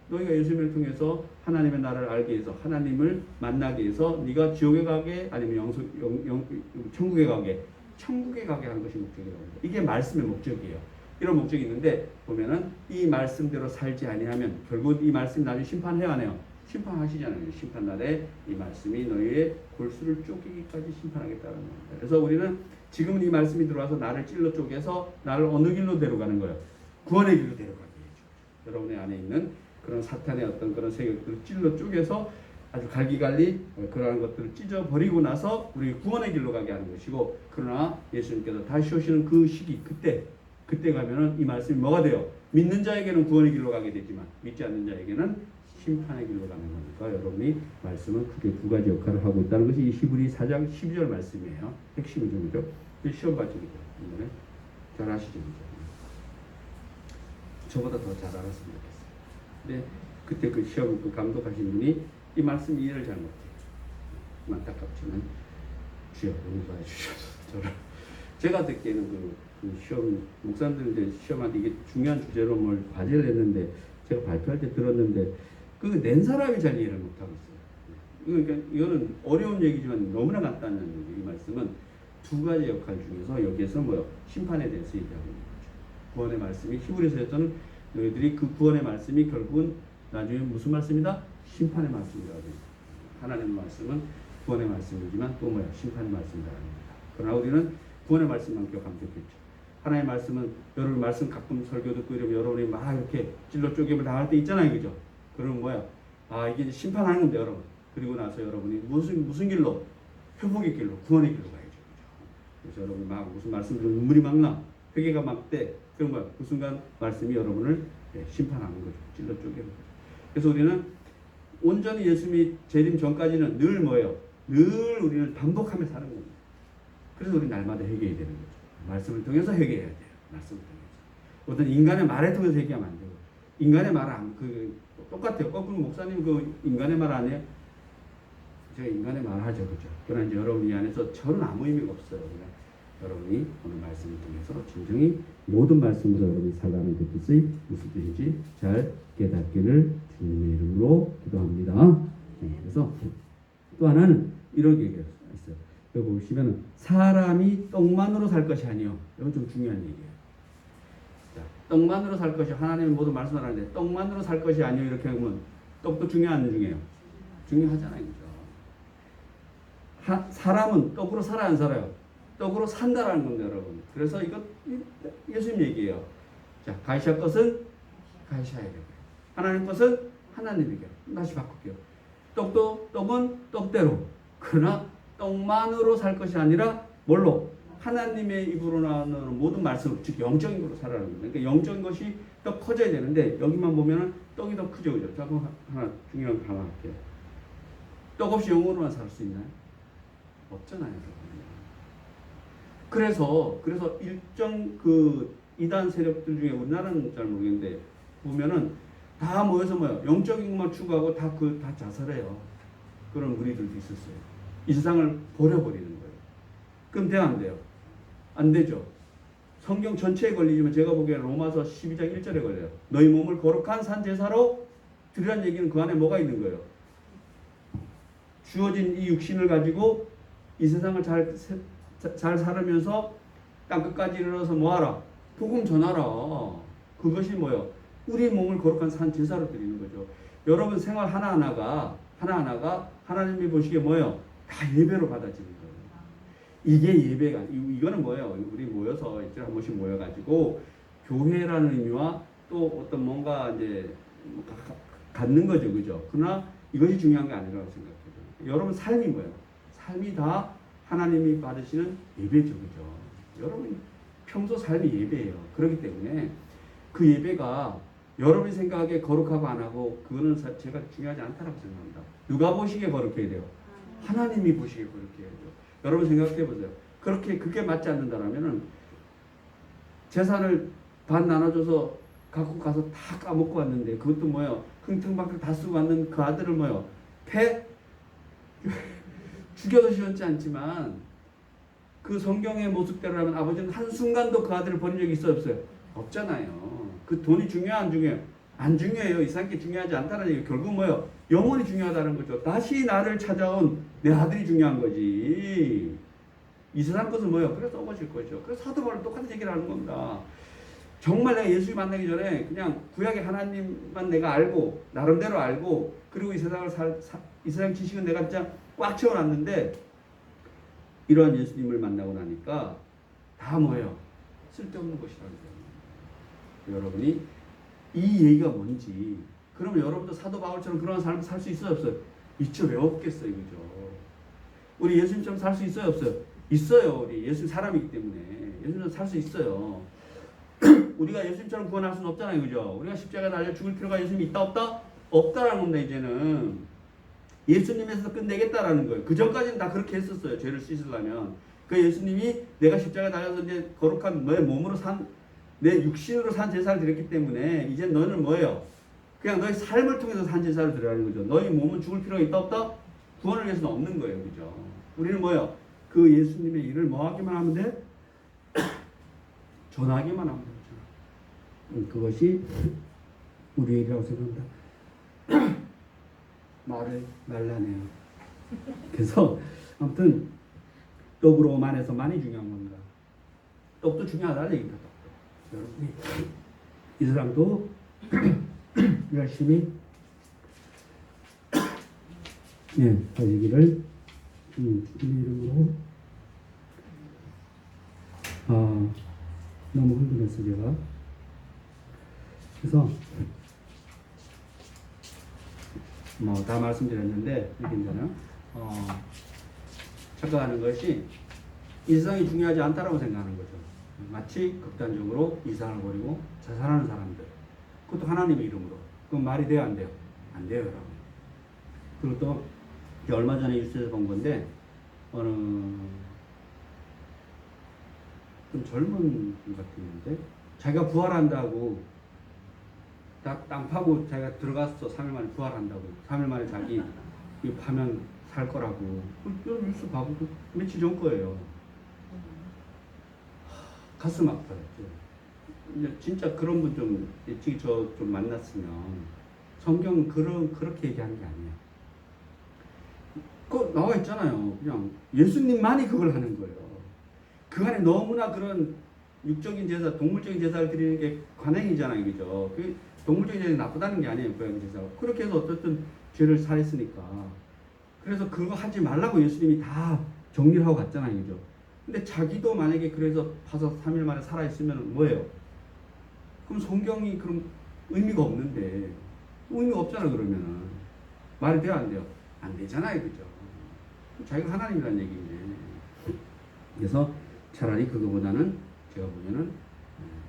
너희가 예수님을 통해서 하나님의 나라를 알게 해서 하나님을 만나게 해서 네가 지옥에 가게 아니면 천국에 가게 하는 것이 목적이라고 합니다. 이게 말씀의 목적이에요. 이런 목적이 있는데 보면은 이 말씀대로 살지 아니하면 결국 이 말씀이 나중에 심판해야 하네요. 심판하시잖아요. 심판날에 이 말씀이 너희의 골수를 쪼개기까지 심판하겠다는 겁니다. 그래서 우리는 지금은 이 말씀이 들어와서 나를 찔러 쪼개서 나를 어느 길로 데려가는 거예요? 구원의 길로 데려가게 해줘. 여러분의 안에 있는 그런 사탄의 어떤 그런 세력들을 찔러 쪼개서 아주 갈기갈리 그러한 것들을 찢어버리고 나서 우리 구원의 길로 가게 하는 것이고, 그러나 예수님께서 다시 오시는 그 시기 그때 가면은 이 말씀이 뭐가 돼요? 믿는 자에게는 구원의 길로 가게 되지만 믿지 않는 자에게는 심판의 길로 가는 거니까 여러분이 말씀은 크게 두 가지 역할을 하고 있다는 것이 이 히브리 4장 12절 말씀이에요. 핵심이죠. 그죠? 시험 발전이죠. 이번에 잘 아시죠? 그죠? 저보다 더 잘 알았으면 좋겠어요. 근데 그때 그 시험 그 감독하신 분이 이 말씀 이해를 잘 못해요. 안타깝지만 주여 용서해 주셔서 저를 제가 듣기에는 그 시험 목사님들 이제 시험한테 이게 중요한 주제로 뭘 과제를 했는데 제가 발표할 때 들었는데 그 낸 사람이 잘 이해를 못하고 있어요. 그러니까 이거는 어려운 얘기지만 너무나 간단한 얘기. 이 말씀은 두 가지 역할 중에서 여기에서 뭐요? 심판에 대해서 얘기하고 있는 거죠. 구원의 말씀이 히브리서에서는 너희들이 그 구원의 말씀이 결국은 나중에 무슨 말씀이다? 심판의 말씀이라고 합니다. 하나님의 말씀은 구원의 말씀이지만 또 뭐야? 심판의 말씀이라고 합니다. 그러나 우리는 구원의 말씀만 기억하면 되겠죠. 하나님의 말씀은 여러분 말씀 가끔 설교 듣고 이러면 여러분이 막 이렇게 찔러 쪼개면 당할 때 있잖아요. 그죠? 그러면 뭐야? 아, 이게 이제 심판하는 건데 여러분. 그리고 나서 여러분이 무슨 길로? 회복의 길로, 구원의 길로 가야죠. 그죠? 그래서 여러분이 막 무슨 말씀 들으면 눈물이 막 나. 회개가 막 돼. 그럼 뭐야? 그 순간 말씀이 여러분을 심판하는 거죠. 찔러 쪼개는 거죠. 그래서 우리는 온전히 예수님이 재림 전까지는 늘 뭐예요? 늘 우리는 반복하며 사는 겁니다. 그래서 우리 날마다 회개해야 되는 거죠. 말씀을 통해서 회개해야 돼요. 말씀을 통해서. 어떤 인간의 말에 통해서 회개하면 안 되고, 인간의 말 똑같아요. 거꾸로 목사님 그 인간의 말 아니에요? 제가 인간의 말 하죠, 그죠? 그러나 이제 여러분 이 안에서 저는 아무 의미가 없어요. 그냥 여러분이 오늘 말씀을 통해서 진정히 모든 말씀으로 여러분이 살아가는 그 뜻이 무슨 뜻인지 잘 깨닫기를 주님의 이름으로 기도합니다. 그래서 또 하나는 이런 얘기가 있어요. 여기 보시면 사람이 떡만으로 살 것이 아니요. 이건 좀 중요한 얘기예요. 자, 떡만으로 살 것이 하나님이 모두 말씀을 하는데 떡만으로 살 것이 아니요 이렇게 하면 떡도 중요한 중요해요. 중요하잖아요, 그죠? 사람은 떡으로 살아야 안 살아요. 떡으로 산다라는 겁니다, 여러분. 그래서 이거 예수님 얘기예요. 자, 가시아 것은 가시아에게, 하나님 것은 하나님에게. 다시 바꿀게요. 떡은 떡대로. 그러나 떡만으로 살 것이 아니라 뭘로? 하나님의 입으로 나오는 모든 말씀, 즉 영적인 것으로 살아가는 겁니다. 그러니까 영적인 것이 더 커져야 되는데 여기만 보면은 떡이 더 크죠, 그죠? 자, 그럼 하나 중요한 거 하나 할게요. 떡 없이 영으로만 살 수 있나요? 없잖아요, 여러분. 그래서 일정 그 이단 세력들 중에 우리나라는 잘 모르겠는데 보면은 다 모여서 뭐요? 영적인 것만 추구하고 다 자살해요. 그런 무리들도 있었어요. 이 세상을 버려버리는 거예요. 그럼 돼요, 안 돼요? 안 되죠. 성경 전체에 걸리지만 제가 보기에는 로마서 12장 1절에 걸려요. 너희 몸을 거룩한 산 제사로 드리라는 얘기는 그 안에 뭐가 있는 거예요? 주어진 이 육신을 가지고 이 세상을 잘 살으면서 땅끝까지 이르러서 뭐하라? 복음 전하라. 그것이 뭐예요? 우리 몸을 거룩한 산 제사로 드리는 거죠. 여러분 생활 하나하나가 하나님이 보시기에 뭐예요? 다 예배로 받아지는 거예요. 이게 예배가, 이거는 뭐예요? 우리 모여서 일주일에 한 번씩 모여가지고 교회라는 의미와 또 어떤 뭔가 이제 갖는 거죠, 그죠? 그러나 이것이 중요한 게 아니라고 생각해요. 여러분 삶이 뭐예요? 삶이 다 하나님이 받으시는 예배죠, 그죠? 여러분 평소 삶이 예배예요. 그렇기 때문에 그 예배가 여러분이 생각하기에 거룩하고 안 하고 그거는 제가 중요하지 않다고 생각합니다. 누가 보시기에 거룩해야 돼요? 하나님이 보시기에 거룩해야 돼요. 여러분 생각해 보세요. 그게 맞지 않는다라면은 재산을 반 나눠줘서 갖고 가서 다 까먹고 왔는데 그것도 뭐예요? 흥청망청 다 쓰고 왔는 그 아들을 뭐예요? 죽여도 쉬웠지 않지만 그 성경의 모습대로라면 아버지는 한순간도 그 아들을 버린 적이 있어요, 없어요? 없잖아요. 그 돈이 중요해요, 안 중요해요? 안 중요해요. 이 세상에 중요하지 않다는 얘기. 결국 뭐예요? 영혼이 중요하다는 거죠. 다시 나를 찾아온 내 아들이 중요한 거지. 이 세상 것은 뭐예요? 그래서 썩어질 거죠. 그래서 사도 바울은 똑같은 얘기를 하는 겁니다. 정말 내가 예수 만나기 전에 그냥 구약의 하나님만 내가 알고 나름대로 알고 그리고 이 세상 지식은 내가 진짜 꽉 채워놨는데 이러한 예수님을 만나고 나니까 다 뭐예요? 쓸데없는 것이라는 거예요. 여러분이 이 얘기가 뭔지 그러면 여러분도 사도 바울처럼 그런 삶을 살 수 있어요, 없어요? 있죠. 왜 없겠어요, 그죠? 우리 예수님처럼 살 수 있어요, 없어요? 있어요. 우리 예수님 사람이기 때문에 예수님처럼 살 수 있어요. 우리가 예수님처럼 구원할 수는 없잖아요, 그죠? 우리가 십자가에 달려 죽을 필요가 예수님이 있다 없다? 없다라는 겁니다. 이제는 예수님에서 끝내겠다라는 거예요. 그 전까지는 다 그렇게 했었어요. 죄를 씻으려면 그 예수님이 내가 십자가에 달려서 이제 거룩한 너의 몸으로 내 육신으로 산 제사를 드렸기 때문에 이제 너는 뭐예요? 그냥 너의 삶을 통해서 산 제사를 드리라는 거죠. 너희 몸은 죽을 필요가 있다 없다? 구원을 위해서는 없는 거예요, 그죠? 우리는 뭐예요? 그 예수님의 일을 뭐 하기만 하면 돼? 전하기만 하면 되죠. 그것이 우리의 일이라고 생각합니다. 말을 말라네요. 그래서 아무튼 떡으로만 해서 많이 중요한 겁니다. 떡도 중요하다는 얘기입니다. 여러분이 이 사람도 열심히 가지기를 주님의 이름으로 너무 흥분했어 제가. 그래서 뭐 다 말씀드렸는데 이긴자는 착각하는 것이 이 세상이 중요하지 않다라고 생각하는 거죠. 마치 극단적으로 이상을 버리고 자살하는 사람들, 그것도 하나님의 이름으로. 그건 말이 돼요, 안 돼요? 안 돼요, 여러분. 그리고 또 얼마 전에 뉴스에서 본 건데 어느 좀 젊은 분 같은데 자기가 부활한다고 땅 파고 자기가 들어갔어. 3일 만에 부활한다고. 3일 만에 자기 이거 파면 살 거라고. 그 뉴스 봐보고 며칠 전 거예요. 가슴 아파했죠. 이제 진짜 그런 분 좀 일찍 저 좀 만났으면 성경 그렇게 얘기하는 게 아니에요. 그 나와 있잖아요. 그냥 예수님만이 그걸 하는 거예요. 그 안에 너무나 그런 육적인 제사, 동물적인 제사를 드리는 게 관행이잖아요, 그죠? 그 동물적인 제사가 나쁘다는 게 아니에요, 고양 제사. 그렇게 해서 어쨌든 죄를 살했으니까. 그래서 그거 하지 말라고 예수님이 다 정리를 하고 갔잖아요, 그죠? 근데 자기도 만약에 그래서 파서 3일 만에 살아있으면 뭐예요? 그럼 성경이 그럼 의미가 없는데, 의미가 없잖아, 그러면은. 말이 돼요, 안 돼요? 안 되잖아요, 그죠? 자기가 하나님이라는 얘기인데. 그래서 차라리 그거보다는 제가 보면은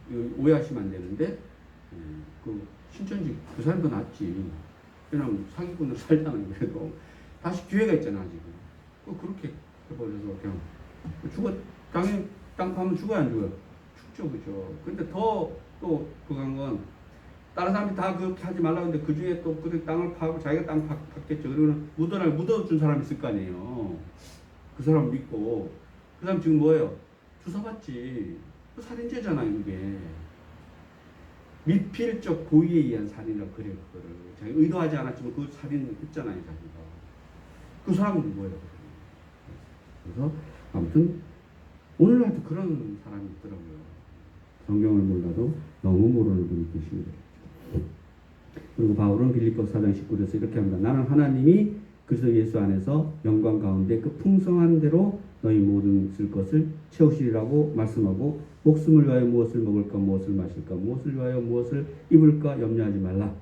이거 오해하시면 안 되는데 그 신천지 그 사람도 낫지. 왜냐면 사기꾼으로 살잖아요. 그래도 다시 기회가 있잖아 아직은. 그렇게 해버려서 그냥 죽어. 당연히 땅 파면 죽어야 안 죽어요? 죽죠, 그죠? 근데 더 또 그간 건 다른 사람이 다 그렇게 하지 말라고 했는데 그 중에 또 그 땅을 파고 자기가 땅 팠겠죠. 그러면 묻어준 사람이 있을 거 아니에요. 그 사람 믿고 그 사람 지금 뭐예요? 주사받지. 그 살인죄잖아요, 이게. 미필적 고의에 의한 살인이라고 그래요, 그거를. 자기 의도하지 않았지만 그 살인을 했잖아요, 자기가. 그 사람은 뭐예요? 그래서 아무튼 오늘날도 그런 사람이 있더라고요. 성경을 몰라도 너무 모르는 분이 계십니다. 그리고 바울은 빌립보서 4장 19절에서 이렇게 합니다. 나는 하나님이 그리스도 예수 안에서 영광 가운데 그 풍성한 대로 너희 모든 쓸 것을 채우시리라고 말씀하고 목숨을 위하여 무엇을 먹을까 무엇을 마실까 무엇을 위하여 무엇을 입을까 염려하지 말라.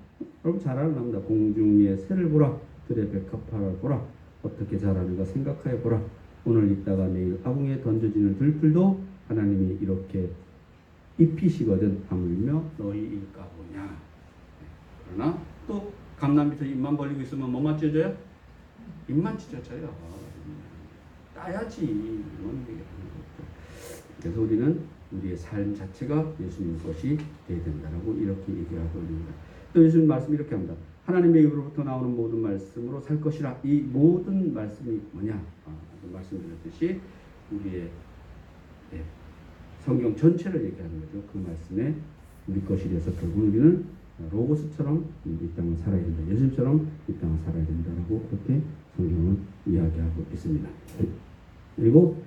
여러분 잘 아는 다 공중 위에 새를 보라 들의 백합화를 보라 어떻게 자라는가 생각하여 보라. 오늘 있다가 내일 아궁에 던져지는 들풀도 하나님이 이렇게 입히시거든 하물며 너희일까 보냐. 그러나 또 감람 밑에 입만 벌리고 있으면 뭐만 찢어져요? 입만 찢어져요. 따야지. 이런 얘기를 하는 거죠. 그래서 우리는 우리의 삶 자체가 예수님 것이 되어야 된다라고 이렇게 얘기를 하고 있습니다. 또 예수님 말씀이 이렇게 합니다. 하나님의 입으로부터 나오는 모든 말씀으로 살 것이라. 이 모든 말씀이 뭐냐? 말씀드렸듯이 우리의 성경 전체를 얘기하는 거죠. 그 말씀에 우리 것이 돼서 결국 우리는 로고스처럼 이 땅을 살아야 된다. 예수님처럼 이 땅을 살아야 된다라고 그렇게 성경은 이야기하고 있습니다. 그리고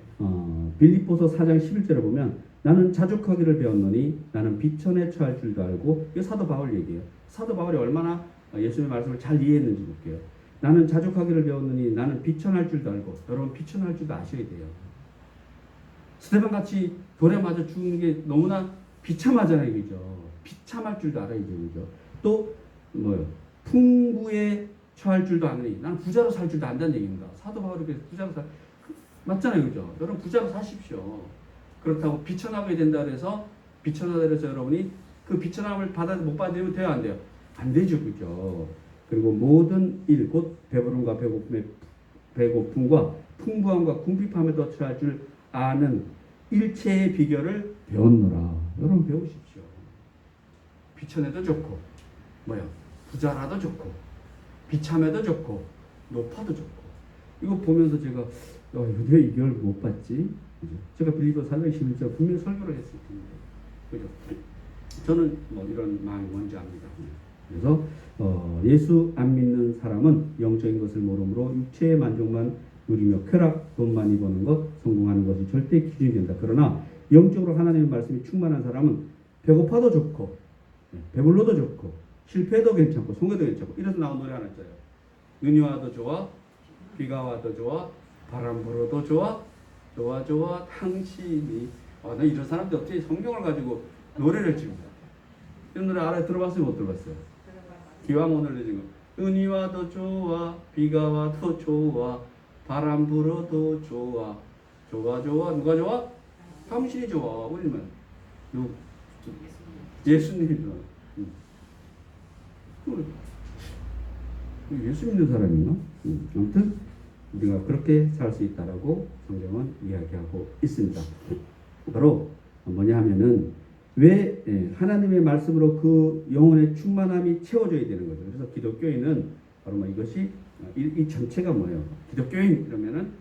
빌립보서 4장 11절에 보면 나는 자족하기를 배웠노니 나는 비천에 처할 줄도 알고 이거 사도 바울 얘기예요. 사도 바울이 얼마나 예수님의 말씀을 잘 이해했는지 볼게요. 나는 자족하기를 배웠노니 나는 비천할 줄도 알고. 여러분 비천할 줄도 아셔야 돼요. 스테반 같이 돌에 맞아 죽는 게 너무나 비참하잖아요, 그죠? 비참할 줄도 알아야죠, 그죠? 또 뭐요? 풍부에 처할 줄도 아느니 나는 부자로 살 줄도 안다는 얘기입니다. 사도 바울이 그래서 부자로 맞잖아요, 그죠? 여러분 부자로 사십시오. 그렇다고 비천하게 된다 그래서 비천하다 그래서 여러분이 그 비천함을 못 받으면 돼요, 안 돼요? 안 되죠, 그죠? 그리고 모든 일, 곧 배부름과 배고픔과 풍부함과 궁핍함에도 처할 줄 아는 일체의 비결을 배웠노라. 여러분 배우십시오. 비천해도 좋고, 부자라도 좋고, 비참해도 좋고, 높아도 좋고. 이거 보면서 제가 왜 이걸 못 봤지? 그죠? 제가 빌립보서 4장 11절 분명히 설교를 했을 텐데, 그죠? 저는 이런 마음이 뭔지 압니다. 그래서 예수 안 믿는 사람은 영적인 것을 모르므로 육체의 만족만 누리며 쾌락, 돈 많이 버는 것, 성공하는 것이 절대 기준이 된다. 그러나 영적으로 하나님의 말씀이 충만한 사람은 배고파도 좋고 배불러도 좋고 실패도 괜찮고 성공도 괜찮고. 이래서 나온 노래 하나 있어요. 눈이 와도 좋아, 비가 와도 좋아, 바람 불어도 좋아, 좋아 좋아 당신이. 나 이런 사람들 어떻게 성경을 가지고 노래를 지금 이런 노래 알아 들어봤어요? 못 들어봤어요? 기왕 오늘 지금 눈이 와도 좋아, 비가 와도 좋아, 바람 불어도 좋아, 좋아 좋아. 누가 좋아? 당신이 좋아. 우리는 예수님이 좋아. 예수 믿는 사람인가? 아무튼 우리가 그렇게 살 수 있다라고 성경은 이야기하고 있습니다. 바로 뭐냐 하면은 왜 하나님의 말씀으로 그 영혼의 충만함이 채워져야 되는 거죠. 그래서 기독교인은 바로 이것이 이 전체가 뭐예요? 기독교인 이러면은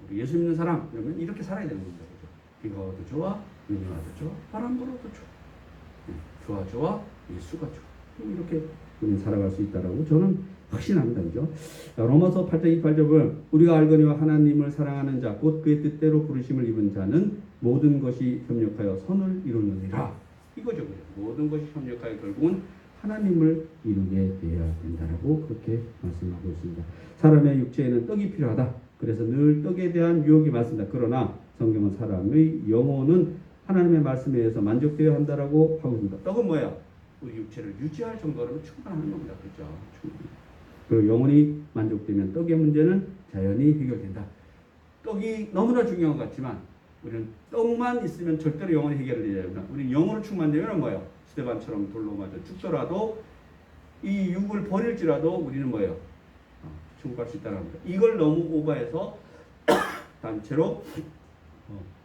우리 예수 믿는 사람 이러면 이렇게 살아야 되는 겁니다. 비가 와도 좋아, 눈이 와도 좋아, 바람 불어도 좋아. 좋아, 예수가 좋아. 이렇게 우리는 살아갈 수 있다라고 저는 확신합니다. 그죠? 로마서 8장 28절은 우리가 알거니와 하나님을 사랑하는 자, 곧 그의 뜻대로 부르심을 입은 자는 모든 것이 협력하여 선을 이루느니라. 이거죠. 그죠? 모든 것이 협력하여 결국은 하나님을 이루게 되어야 된다라고 그렇게 말씀하고 있습니다. 사람의 육체에는 떡이 필요하다. 그래서 늘 떡에 대한 유혹이 많습니다. 그러나 성경은 사람의 영혼은 하나님의 말씀에 의해서 만족되어야 한다라고 하고 있습니다. 떡은 뭐예요? 우리 육체를 유지할 정도로는 충분한 겁니다. 그렇죠? 그리고 영혼이 만족되면 떡의 문제는 자연히 해결된다. 떡이 너무나 중요한 것 같지만 우리는 떡만 있으면 절대로 영혼이 해결되지 않습니다. 우리는 영혼을 충만되면 뭐예요? 스데반처럼 돌로 맞아 죽더라도 이 육을 버릴지라도 우리는 뭐예요? 천국 갈 수 있다는 겁니다. 이걸 너무 오버해서 단체로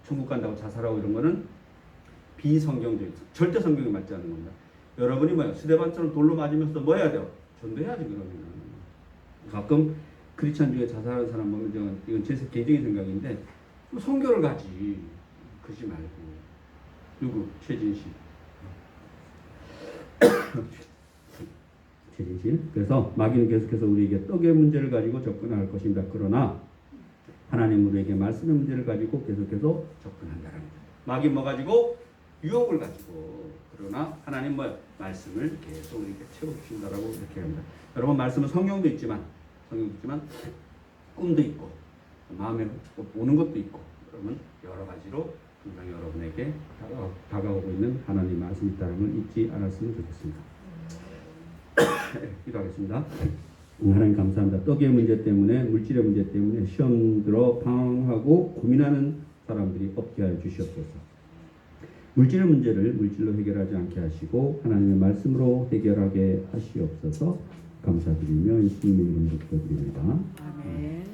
천국 간다고 자살하고 이런 거는 비성경적, 절대 성경에 맞지 않는 겁니다. 여러분이 뭐예요? 스데반처럼 돌로 맞으면서 뭐 해야 돼요? 전도해야지 그러면. 가끔 크리스찬 중에 자살하는 사람 보면 이건 제 개인적인 생각인데 성교를 가지. 그러지 말고. 누구? 최진실. 최진실. 그래서 마귀는 계속해서 우리에게 떡의 문제를 가지고 접근할 것입니다. 그러나 하나님 우리에게 말씀의 문제를 가지고 계속해서 접근한다는 거예요. 마귀 뭐 가지고? 유혹을 가지고. 그러나 하나님 뭐 말씀을 계속 우리에게 채워주신다라고 이렇게 합니다. 여러분 말씀은 성경도 있지만 꿈도 있고 마음에 오는 것도 있고 그러면 여러 가지로 분명히 여러분에게 다가오고 있는 하나님 말씀이 있다는 걸 잊지 않았으면 좋겠습니다. 기도하겠습니다. 하나님 감사합니다. 떡의 문제 때문에 물질의 문제 때문에 시험 들어 방황하고 고민하는 사람들이 없게 하여 주시옵소서. 물질의 문제를 물질로 해결하지 않게 하시고 하나님의 말씀으로 해결하게 하시옵소서. 감사드리며 예수님의 이름으로 기도드립니다. 아멘.